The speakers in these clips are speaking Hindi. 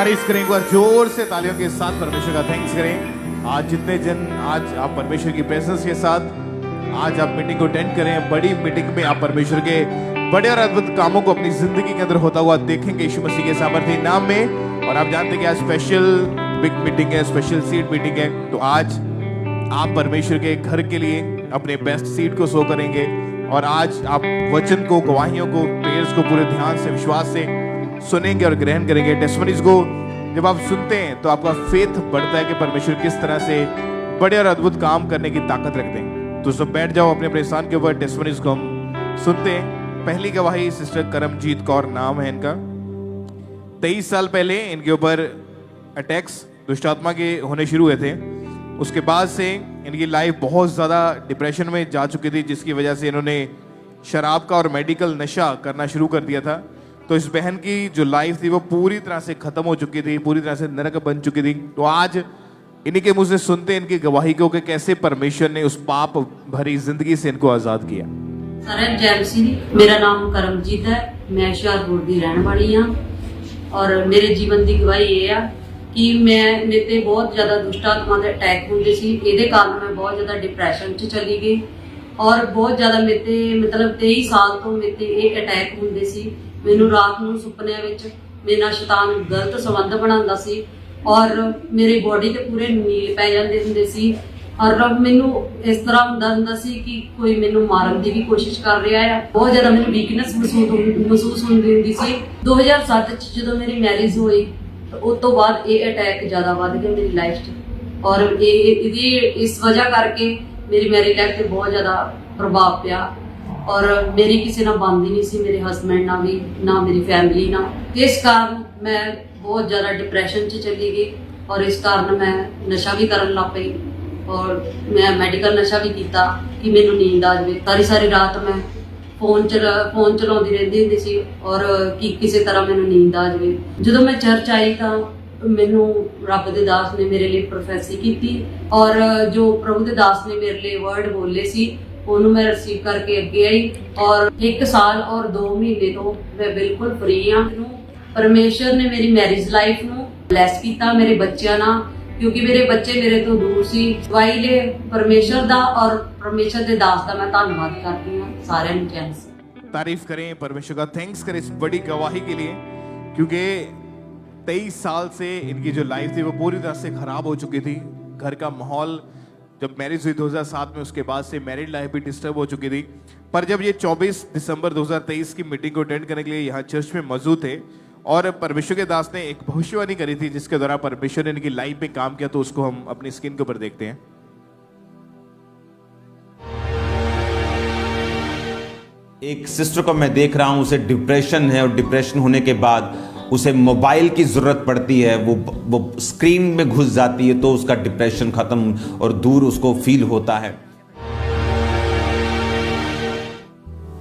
तारीफ करें एक बार जोर से तालियों के साथ परमेश्वर का थैंक्स करें। आज जितने जन आज आप परमेश्वर की प्रेजेंस के साथ आज आप मीटिंग को अटेंड करें, बड़ी मीटिंग में आप परमेश्वर के बड़े और अद्भुत कामों को अपनी जिंदगी के अंदर होता हुआ देखेंगे यीशु मसीह के सामर्थ्य नाम में। और आप जानते हैं कि आज स्पेशल बिग मीटिंग है, स्पेशल सीट मीटिंग है। तो आज आप परमेश्वर के घर के लिए अपने बेस्ट सीट को शो करेंगे और आज आप वचन को, गवाहियों को, प्रेयर्स को पूरे ध्यान से, विश्वास से सुनेंगे और ग्रहण करेंगे। टेस्टिमनीज को जब आप सुनते हैं तो आपका फेथ बढ़ता है कि परमेश्वर किस तरह से बड़े और अद्भुत काम करने की ताकत रखते हैं। तो सब बैठ जाओ अपने अपने स्थान के ऊपर। टेस्टिमनीज को हम सुनते हैं। पहली गवाही सिस्टर करमजीत कौर नाम है इनका। 23 साल पहले इनके ऊपर अटैक्स दुष्ट आत्मा के होने शुरू हुए थे। उसके बाद से इनकी लाइफ बहुत ज़्यादा डिप्रेशन में जा चुकी थी, जिसकी वजह से इन्होंने शराब का और मेडिकल नशा करना शुरू कर दिया था। तो इस बहन की जो लाइफ थी वो पूरी तरह से खत्म हो चुकी थी, पूरी तरह से नरक बन चुकी थी। तो आज इन्हीं के मुंह से सुनते हैं इनकी गवाही को कि कैसे परमेश्वर ने उस पाप भरी जिंदगी से इनको आजाद किया। सारे जय मसीह। मेरा नाम करमजीत है, मैं ਹੁਸ਼ਿਆਰਪੁਰ ਦੀ ਰਹਿਣ ਵਾਲੀ ਹਾਂ ਔਰ ਮੇਰੇ ਜੀਵਨ ਦੀ ਗਵਾਹੀ ਇਹ ਆ ਕਿ ਮੇਰੇ ਤੇ ਬਹੁਤ ਜ਼ਿਆਦਾ ਦੁਸ਼ਟ ਆਤਮਾ ਦੇ ਅਟੈਕ ਹੁੰਦੇ ਸੀ। ਇਹਦੇ ਕਾਰਨ ਮੈਂ ਬਹੁਤ ਜ਼ਿਆਦਾ ਡਿਪਰੈਸ਼ਨ 'ਚ ਚਲੀ ਗਈ ਔਰ ਬਹੁਤ ਜ਼ਿਆਦਾ ਮੇਰੇ ਤੇ ਮਤਲਬ 23 ਸਾਲ ਤੋਂ ਮੇਰੇ ਤੇ ਇਹ ਅਟੈਕ ਹੁੰਦੇ ਸੀ। ਮੈਨੂੰ ਰਾਤ ਨੂੰ ਸੁਪਨਿਆਂ ਵਿੱਚ ਮੇਰੇ ਨਾਲ ਸ਼ੈਤਾਨ ਗਲਤ ਸੰਬੰਧ ਬਣਾਉਂਦਾ ਸੀ ਔਰ ਮੇਰੀ ਬੋਡੀ ਤੇ ਪੂਰੇ ਨੀਲ ਪੈ ਜਾਂਦੇ ਹੁੰਦੇ ਸੀ ਔਰ ਰੱਬ ਮੈਨੂੰ ਇਸ ਤਰ੍ਹਾਂ ਹੁੰਦਾ ਸੀ ਕਿ ਕੋਈ ਮੈਨੂੰ ਮਾਰਨ ਦੀ ਵੀ ਕੋਸ਼ਿਸ਼ ਕਰ ਰਿਹਾ ਆ। ਬਹੁਤ ਜ਼ਿਆਦਾ ਮੈਨੂੰ ਵੀਕਨੈਸ ਮਹਿਸੂਸ ਹੁੰਦੀ ਸੀ। 2007 ਚ ਜਦੋਂ ਮੇਰੀ ਮੈਰਿਜ ਹੋਈ ਉਸ ਤੋਂ ਬਾਅਦ ਇਹ ਅਟੈਕ ਜ਼ਿਆਦਾ ਵੱਧ ਗਿਆ ਮੇਰੀ ਲਾਈਫ 'ਚ ਔਰ ਇਹਦੀ ਇਸ ਵਜ੍ਹਾ ਕਰਕੇ ਮੇਰੀ ਮੈਰਿਜ ਲਾਈਫ ਤੇ ਬਹੁਤ ਜ਼ਿਆਦਾ ਪ੍ਰਭਾਵ ਪਿਆ ਔਰ ਮੇਰੀ ਕਿਸੇ ਨਾਲ ਬਣਦੀ ਨਹੀਂ ਸੀ, ਮੇਰੇ ਹਸਬੈਂਡ ਨਾਲ ਵੀ ਨਾ, ਮੇਰੀ ਫੈਮਿਲੀ ਨਾਲ। ਇਸ ਕਾਰਨ ਮੈਂ ਬਹੁਤ ਜ਼ਿਆਦਾ ਡਿਪਰੈਸ਼ਨ 'ਚ ਚਲੀ ਗਈ ਔਰ ਇਸ ਕਾਰਨ ਮੈਂ ਨਸ਼ਾ ਵੀ ਕਰਨ ਲੱਗ ਪਈ ਔਰ ਮੈਂ ਮੈਡੀਕਲ ਨਸ਼ਾ ਵੀ ਕੀਤਾ ਕਿ ਮੈਨੂੰ ਨੀਂਦ ਆ ਜਾਵੇ। ਸਾਰੀ ਰਾਤ ਮੈਂ ਫੋਨ ਚਲਾਉਂਦੀ ਰਹਿੰਦੀ ਹੁੰਦੀ ਸੀ ਔਰ ਕਿ ਕਿਸੇ ਤਰ੍ਹਾਂ ਮੈਨੂੰ ਨੀਂਦ ਆ ਜਾਵੇ। ਜਦੋਂ ਮੈਂ ਚਰਚ ਆਈ ਤਾਂ ਮੈਨੂੰ ਰੱਬ ਦੇ ਦਾਸ ਨੇ ਮੇਰੇ ਲਈ ਪ੍ਰੋਫੈਸੀ ਕੀਤੀ ਔਰ ਜੋ ਪ੍ਰਭੂ ਦੇ ਦਾਸ ਨੇ ਮੇਰੇ ਲਈ ਵਰਡ ਬੋਲੇ ਸੀ ਉਹਨੂੰ ਮੈਂ ਰਿਸੀਵ ਕਰਕੇ ਅੱਗੇ ਆਈ ਔਰ 1 ਸਾਲ ਔਰ 2 ਮਹੀਨੇ ਤੋਂ ਮੈਂ ਬਿਲਕੁਲ ਫ੍ਰੀ ਹਾਂ। ਪਰਮੇਸ਼ਰ ਨੇ ਮੇਰੀ ਮੈਰਿਜ ਲਾਈਫ ਨੂੰ ਬਲੈਸ ਕੀਤਾ ਮੇਰੇ ਬੱਚਿਆਂ ਨਾਲ, ਕਿਉਂਕਿ ਮੇਰੇ ਬੱਚੇ ਮੇਰੇ ਤੋਂ ਦੂਰ ਸੀ। ਵਾਈ ਲਈ ਪਰਮੇਸ਼ਰ ਦਾ ਔਰ ਪਰਮੇਸ਼ਰ ਦੇ ਦਾਸ ਦਾ मैं धन्यवाद करती हूँ। सारे तारीफ करें परमेश्वर का, थैंक्स करें इस बड़ी गवाही के लिए, क्योंकि 23 साल से इनकी जो लाइफ थी वो पूरी तरह से खराब हो चुकी थी। घर का माहौल, जब मैरिज हुई 2007 में, उसके बाद से मैरिड लाइफ भी डिस्टर्ब हो चुकी थी। पर जब ये 24 दिसंबर 2023 की मीटिंग को अटेंड करने के लिए यहाँ चर्च में मौजूद थे और परमेश्वर के दास ने एक भविष्यवाणी करी थी जिसके द्वारा परमेश्वर ने इनकी लाइफ में काम किया, तो उसको हम अपनी स्क्रीन के ऊपर देखते हैं। एक सिस्टर को मैं देख रहा हूं, उसे डिप्रेशन है और डिप्रेशन होने के बाद उसे मोबाइल की ज़रूरत पड़ती है। वो स्क्रीन में घुस जाती है तो उसका डिप्रेशन ख़त्म और दूर उसको फील होता है।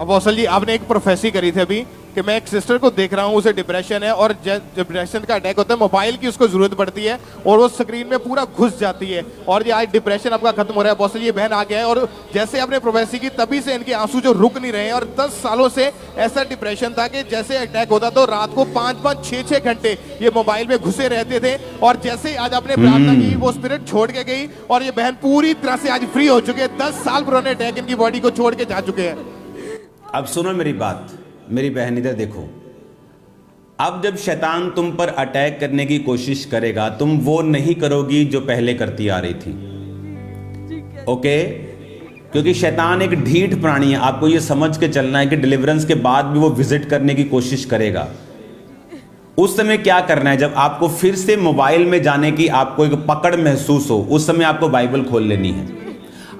अपोस्टल जी, आपने एक प्रोफेसी करी थी अभी कि मैं एक सिस्टर को देख रहा हूँ, उसे डिप्रेशन है और जब डिप्रेशन का अटैक होता है मोबाइल की उसको जरूरत पड़ती है और वो स्क्रीन में पूरा घुस जाती है और ये आज डिप्रेशन आपका खत्म हो रहा है। अपोस्टल, ये बहन आ गया है और जैसे आपने प्रोफेसी की तभी से इनके आंसू जो रुक नहीं रहे हैं और 10 सालों से ऐसा डिप्रेशन था कि जैसे अटैक होता तो रात को 5-5, 6-6 घंटे ये मोबाइल में घुसे रहते थे और जैसे ही आज आपने प्रार्थना की वो स्पिरिट छोड़ के गई और ये बहन पूरी तरह से आज फ्री हो चुके हैं। 10 साल पुराने अटैक इनकी बॉडी को छोड़ के जा चुके हैं। अब सुनो मेरी बात, मेरी बहन इधर देखो। अब जब शैतान तुम पर अटैक करने की कोशिश करेगा, तुम वो नहीं करोगी जो पहले करती आ रही थी, ओके? क्योंकि शैतान एक ढीठ प्राणी है। आपको ये समझ के चलना है कि डिलीवरेंस के बाद भी वो विजिट करने की कोशिश करेगा। उस समय क्या करना है, जब आपको फिर से मोबाइल में जाने की आपको एक पकड़ महसूस हो, उस समय आपको बाइबल खोल लेनी है।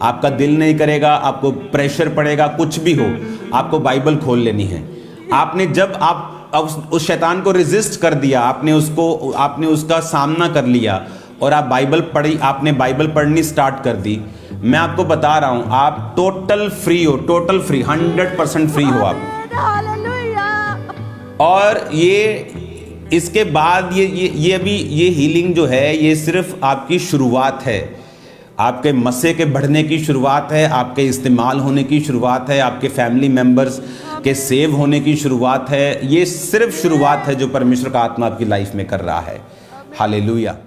आपका दिल नहीं करेगा, आपको प्रेशर पड़ेगा, कुछ भी हो, आपको बाइबल खोल लेनी है। आपने जब आप उस शैतान को रेजिस्ट कर दिया, आपने उसका सामना कर लिया और आप आपने बाइबल पढ़नी स्टार्ट कर दी, मैं आपको बता रहा हूं आप टोटल फ्री हो, टोटल फ्री, 100% फ्री हो आप। और ये इसके बाद ये हीलिंग जो है ये सिर्फ आपकी शुरुआत है। आपके मस्से के बढ़ने की शुरुआत है, आपके इस्तेमाल होने की शुरुआत है, आपके फैमिली मेंबर्स के सेव होने की शुरुआत है। ये सिर्फ शुरुआत है जो परमेश्वर का आत्मा आपकी लाइफ में कर रहा है। हालेलुया।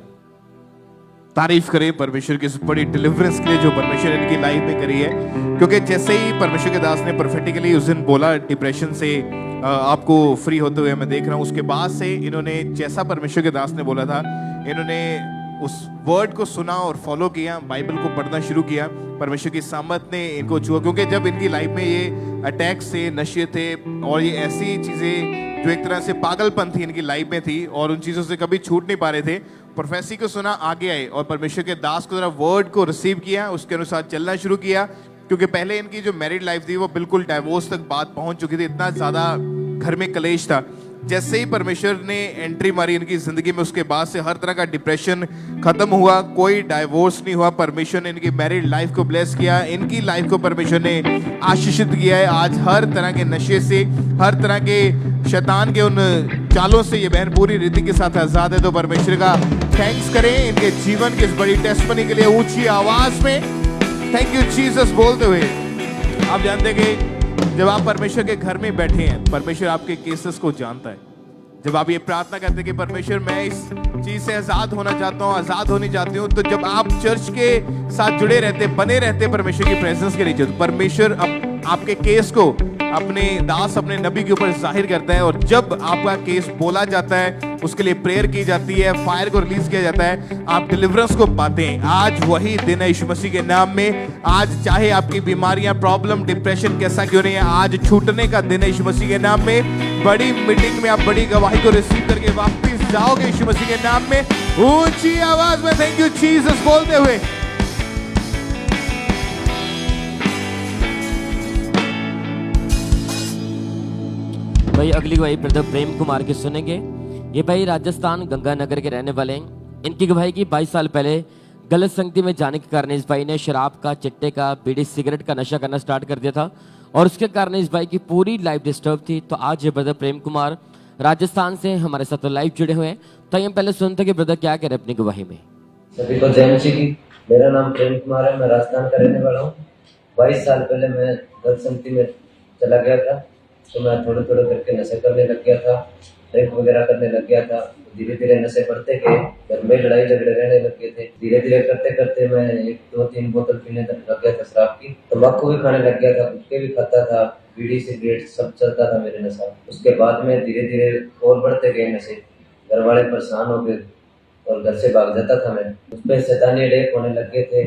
तारीफ करें परमेश्वर की इस बड़ी डिलीवरेंस के लिए जो परमेश्वर इनकी लाइफ में करी है। क्योंकि जैसे ही परमेश्वर के दास ने प्रोफेटिकली उस दिन बोला डिप्रेशन से आपको फ्री होते हुए मैं देख रहा हूँ, उसके बाद से इन्होंने जैसा परमेश्वर के दास ने बोला था, इन्होंने उस वर्ड को सुना और फॉलो किया, बाइबल को पढ़ना शुरू किया। परमेश्वर की सामत ने इनको छुआ, क्योंकि जब इनकी लाइफ में ये अटैक्स थे, नशे थे और ये ऐसी चीज़ें जो एक तरह से पागलपन थी इनकी लाइफ में थी और उन चीज़ों से कभी छूट नहीं पा रहे थे, प्रोफेसी को सुना, आगे आए और परमेश्वर के दास को जरा वर्ड को रिसीव किया, उसके अनुसार चलना शुरू किया। क्योंकि पहले इनकी जो मैरिड लाइफ थी वो बिल्कुल डाइवोर्स तक बात पहुंच चुकी थी, इतना ज़्यादा घर में कलेश था। जैसे ही परमेश्वर ने एंट्री मारी इनकी जिंदगी में, उसके बाद से हर तरह का डिप्रेशन खत्म हुआ, कोई डाइवोर्स नहीं हुआ। परमेश्वर ने इनकी मैरिड लाइफ को ब्लेस किया, इनकी लाइफ को परमेश्वर ने आशीषित किया है। आज हर तरह के नशे से, हर तरह के शैतान के उन चालों से ये बहन पूरी रीति के साथ आजाद है। तो परमेश्वर का थैंक्स करें इनके जीवन की इस बड़ी टेस्टमनी के लिए ऊंची आवाज में थैंक यू जीसस बोलते हुए। आप जानते हैं कि जब आप परमेश्वर के घर में बैठे हैं, परमेश्वर आपके केसेस को जानता है। जब आप ये प्रार्थना करते हैं कि परमेश्वर मैं इस चीज से आजाद होना चाहता हूँ, आजाद होनी चाहती हूँ, तो जब आप चर्च के साथ जुड़े रहते, बने रहते परमेश्वर की प्रेजेंस के नीचे, तो परमेश्वर आपके केस को अपने दास, अपने नबी के ऊपर जाहिर करता है। और जब आपका केस बोला जाता है, उसके लिए प्रेयर की जाती है, फायर को रिलीज किया जाता है, आप डिलीवरेंस को पाते हैं। आज वही दिन है यीशु मसीह के नाम में। आज चाहे आपकी बीमारियां, प्रॉब्लम, डिप्रेशन कैसा क्यों नहीं है, आज छूटने का दिन है यीशु मसीह के नाम में। बड़ी मीटिंग में आप बड़ी गवाही को रिसीव करके वापस जाओगे यीशु मसीह के नाम में। ऊंची आवाज में थैंक यू जीसस बोलते हुए। भाई अगली गवाही ब्रदर प्रेम कुमार की सुनेंगे। ये भाई राजस्थान गंगानगर के रहने वाले हैं। इनकी गवाही की 22 साल पहले गलत संगति में जाने के कारण इस भाई ने शराब का, चिट्टे का, बीड़ी सिगरेट का नशा करना स्टार्ट कर दिया था और उसके कारण इस भाई की पूरी लाइफ डिस्टर्ब थी। तो आज ये ब्रदर प्रेम कुमार राजस्थान से हमारे साथ लाइव जुड़े हुए हैं। तो हम पहले सुनते कि ब्रदर क्या कह रहे अपनी गवाही में। सभी को जय मसीह की। मेरा नाम प्रेम कुमार है, मैं राजस्थान का रहने वाला हूँ। 22 साल पहले मैं गलत संगति में चला गया था, तो मैं थोड़े थोड़े करके नशे करने लग गया था, ड्रिंक वगैरह करने लग गया था। धीरे धीरे नशे बढ़ते गए, घर में लड़ाई झगड़े रहने लग गए थे। धीरे धीरे करते करते मैं 1-2-3 बोतल पीने तक लग गया था शराब की। तम्बाकू भी खाने लग गया था, गुटखे भी खाता था, बीड़ी सिगरेट सब चलता था मेरे नशा। उसके बाद में धीरे धीरे और बढ़ते गए नशे। घर वाले परेशान हो गए और घर से भाग जाता था मैं। उस पर शैतानी अटैक होने लग गए थे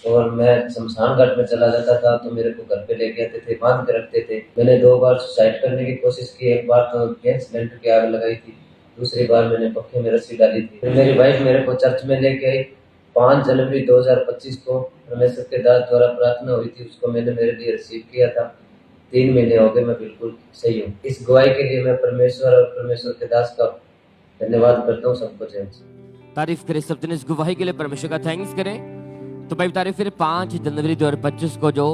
और मैं शमशान घाट में चला जाता था, तो मेरे को घर पे लेके आते थे, बांध के रखते थे। मैंने 2 बार सुसाइड करने की कोशिश की। एक बार तो गैस सिलेंडर की आग लगाई थी, दूसरी बार मैंने पक्के में रस्सी डाली थी। फिर मेरी वाइफ मेरे को चर्च में लेके आई। 5 जनवरी 2025 को परमेश्वर के दास द्वारा प्रार्थना हुई थी, उसको मैंने मेरे लिए रिसीव किया था। 3 महीने हो गए, मैं बिल्कुल सही हूँ। इस गवाही के लिए मैं परमेश्वर और परमेश्वर के दास का धन्यवाद करता हूँ। सबको जय मसीह। तारीफ करें सब जन इस गवाही के लिए, परमेश्वर का थैंक्स करें। तो भाई बता रहे फिर 5 जनवरी 2025 को जो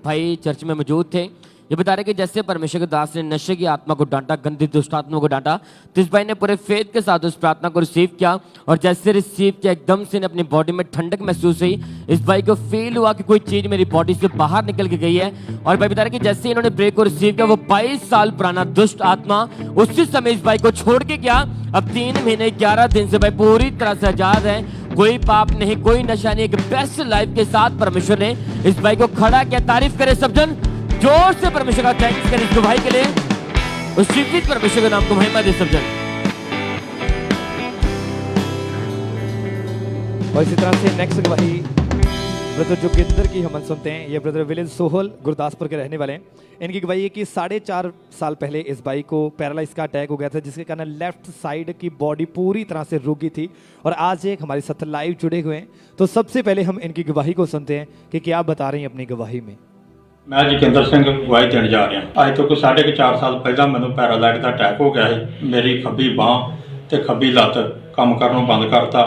भाई चर्च में मौजूद थे, ये बता रहे कि जैसे परमेश्वर के दास ने नशे की आत्मा को डांटा, गंदी दुष्ट आत्मा को डांटा, तो इस भाई ने पूरे फेथ के साथ उस प्रार्थना को रिसीव किया और जैसे रिसीव किया एकदम से अपनी बॉडी में ठंडक महसूस हुई। इस भाई को फील हुआ कि कोई चीज मेरी बॉडी से बाहर निकल के गई है। और भाई बता रहे कि जैसे इन्होंने ब्रेक को रिसीव किया, वो 22 साल पुराना दुष्ट आत्मा उसी समय इस भाई को छोड़ के गया। अब 3 महीने 11 दिन से भाई पूरी तरह से आजाद है, कोई पाप नहीं, कोई नशा नहीं, एक बेस्ट लाइफ के साथ परमेश्वर ने इस भाई को खड़ा किया। तारीफ करे सब जन, जोर से परमेश्वर का थैंक्स करें इस भाई के लिए। उस जीवित परमेश्वर के नाम को महिमा दे सब जन। और इसी तरह से नेक्स्ट गवाही ब्रदर जोगिंदर की हम सुनते हैं। ये ब्रदर विलेज सोहल गुरदासपुर के रहने वाले हैं। इनकी गवाही है कि 4.5 साल पहले इस भाई को पैरालाइज का अटैक हो गया था, जिसके कारण लेफ्ट साइड की बॉडी पूरी तरह से रुक गई थी। और आज एक हमारे साथ लाइव जुड़े हुए हैं। तो सबसे पहले हम इनकी गवाही को सुनते हैं कि क्या बता रहे हैं अपनी गवाही में। मैं जोगिंदर सिंह गवाही देने जा रहा। अज तो 4.5 साल पहला मैं पैरालाइट का अटैक हो गया है। मेरी खब्बी बांह ते खब्बी लत्त काम करनों बंद करता।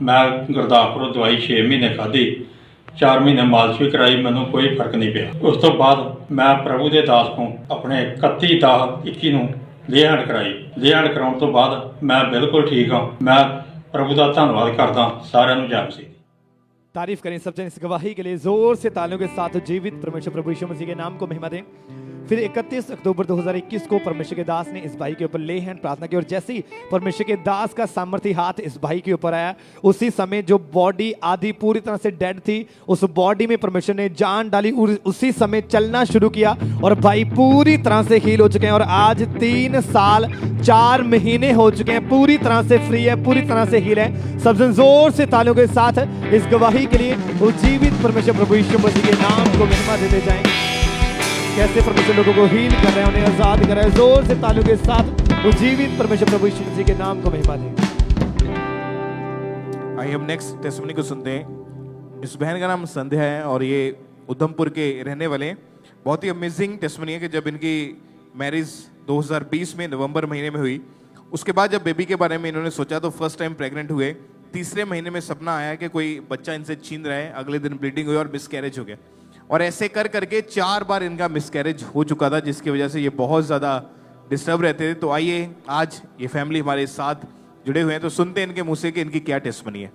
मैं गुरदासपुर दवाई 6 महीने खाधी, 4 महीने मालिश भी कराई, मैनू कोई फर्क नहीं पिया। उस तो बाद मैं प्रभु के दास को अपने 31/10/21 ਨੂੰ लेहंड कराई। लेहंड कराने तो बाद मैं बिल्कुल ठीक हाँ। मैं प्रभु का धन्यवाद करदा। सारिਆਂ ਨੂੰ जय मसीह। तारीफ करें सब जन इस गवाही के लिए जोर से तालियों के साथ। जीवित परमेश्वर प्रभु यीशु मसीह के नाम को महिमा दें। फिर 31 अक्टूबर 2021 को परमेश्वर के दास ने इस भाई के ऊपर ले हैंड प्रार्थना की और जैसे ही परमेश्वर के दास का सामर्थी हाथ इस भाई के ऊपर आया, उसी समय जो बॉडी आधी पूरी तरह से डेड थी, उस बॉडी में परमेश्वर ने जान डाली, उसी समय चलना शुरू किया और भाई पूरी तरह से हील हो चुके हैं और आज 3 साल 4 महीने हो चुके हैं, पूरी तरह से फ्री है, पूरी तरह से हील है। सब जन जोर से तालियों के साथ इस गवाही के लिए वो जीवित परमेश्वर प्रभु यीशु मसीह के नाम को महिमा देते जाएंगे। कैसे परमेश्वर लोगों को हील कर रहे हैं, उन्हें आजाद कर रहे हैं। जोर से तालियों के साथ वो जीवित परमेश्वर प्रभु यीशु मसीह के नाम को महिमा दें। आइए हम नेक्स्ट टेस्टिमनी को सुनते हैं। इस बहन का नाम संध्या है और ये उधमपुर के रहने वाले हैं। बहुत ही अमेजिंग टेस्टिमनी है कि जब इनकी मैरिज 2020 में नवंबर महीने में हुई, उसके बाद जब बेबी के बारे में इन्होंने सोचा तो फर्स्ट टाइम प्रेग्नेंट हुए। तीसरे महीने में सपना आया कि कोई बच्चा इनसे छीन रहा है, अगले दिन ब्लीडिंग हुई और मिसकैरेज हो गया और ऐसे कर करके 4 बार इनका मिसकैरेज हो चुका था, जिसकी वजह से ये बहुत ज़्यादा डिस्टर्ब रहते थे। तो आइए आज ये फैमिली हमारे साथ जुड़े हुए हैं, तो सुनते हैं इनके मुँह से कि इनकी क्या टेस्टिमनी है।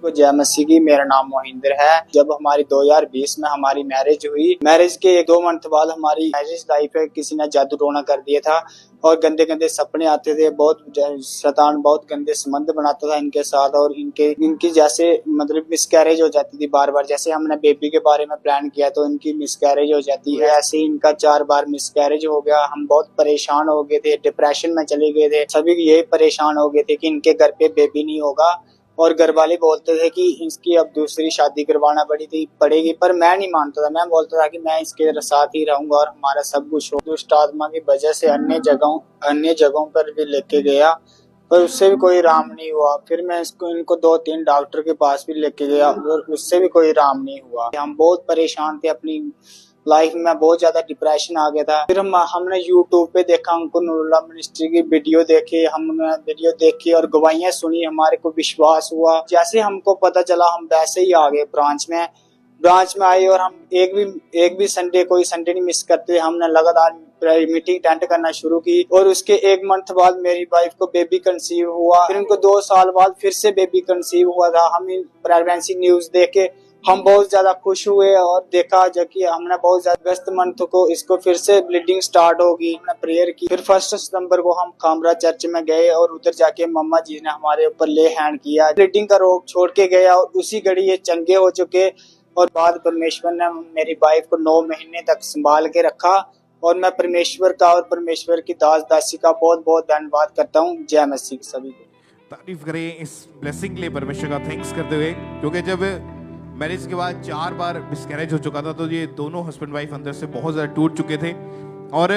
जय मसीह की। मेरा नाम मोहिंदर है। जब हमारी 2020 में हमारी मैरिज हुई, मैरिज के 2 मंथ बाद हमारी मैरिज लाइफ है किसी ने जादू टोना कर दिया था और गंदे गंदे सपने आते थे। बहुत शैतान बहुत गंदे संबंध बनाता था इनके साथ और इनकी जैसे मतलब मिसकैरेज हो जाती थी बार बार। जैसे हमने बेबी के बारे में प्लान किया तो इनकी मिसकैरेज हो जाती है, ऐसे ही इनका 4 बार मिसकैरेज हो गया। हम बहुत परेशान हो गए थे, डिप्रेशन में चले गए थे, सभी यही परेशान हो गए थे कि इनके घर पे बेबी नहीं होगा और घर वाले बोलते थे कि इसकी अब दूसरी शादी करवाना पड़ेगी। पर मैं नहीं मानता था, मैं बोलता था कि मैं इसके साथ ही रहूंगा और हमारा सब कुछ हो। दुष्ट आत्मा की वजह से अन्य जगहों पर भी लेके गया पर उससे भी कोई राम नहीं हुआ। फिर मैं इनको 2-3 डॉक्टर के पास भी लेके गया और उससे भी कोई राम नहीं हुआ। हम बहुत परेशान थे, अपनी लाइफ में बहुत ज्यादा डिप्रेशन आ गया था। फिर हमने यूट्यूब पे देखा, हमको नूरुल्लाह मिनिस्ट्री की वीडियो देखी, हमने वीडियो देखी और गवाहियां सुनी, हमारे को विश्वास हुआ। जैसे हमको पता चला हम वैसे ही आ गए ब्रांच में आए और हम एक भी संडे कोई संडे नहीं मिस करते। हमने लगातार मीटिंग अटेंड करना शुरू की और उसके 1 मंथ बाद मेरी वाइफ को बेबी कंसीव हुआ। फिर उनको 2 साल बाद फिर से बेबी कंसीव हुआ था। हम प्रेगनेंसी न्यूज देख के हम बहुत ज्यादा खुश हुए और देखा जबकि हमने बहुत ज्यादा अगस्त मंथ को इसको फिर से ब्लीडिंग स्टार्ट होगी। हमने प्रेयर की। फिर 1 सितंबर को हम खामरा चर्च में गए और उधर जाके मम्मा जी ने हमारे ऊपर ले हैंड किया, ब्लीडिंग का रोग छोड़ के गया और उसी घड़ी ये चंगे हो चुके। और बाद परमेश्वर ने मेरी वाइफ को 9 महीने तक संभाल के रखा और मैं परमेश्वर का और परमेश्वर की दासी का बहुत बहुत धन्यवाद करता हूँ। जय मसीह सभी को। तारीफ करें इस ब्लेसिंग के लिए परमेश्वर का थैंक्स करते हुए, क्योंकि जब मैरिज के बाद 4 बार मिसकैरेज हो चुका था तो ये दोनों हस्बैंड वाइफ अंदर से बहुत ज़्यादा टूट चुके थे। और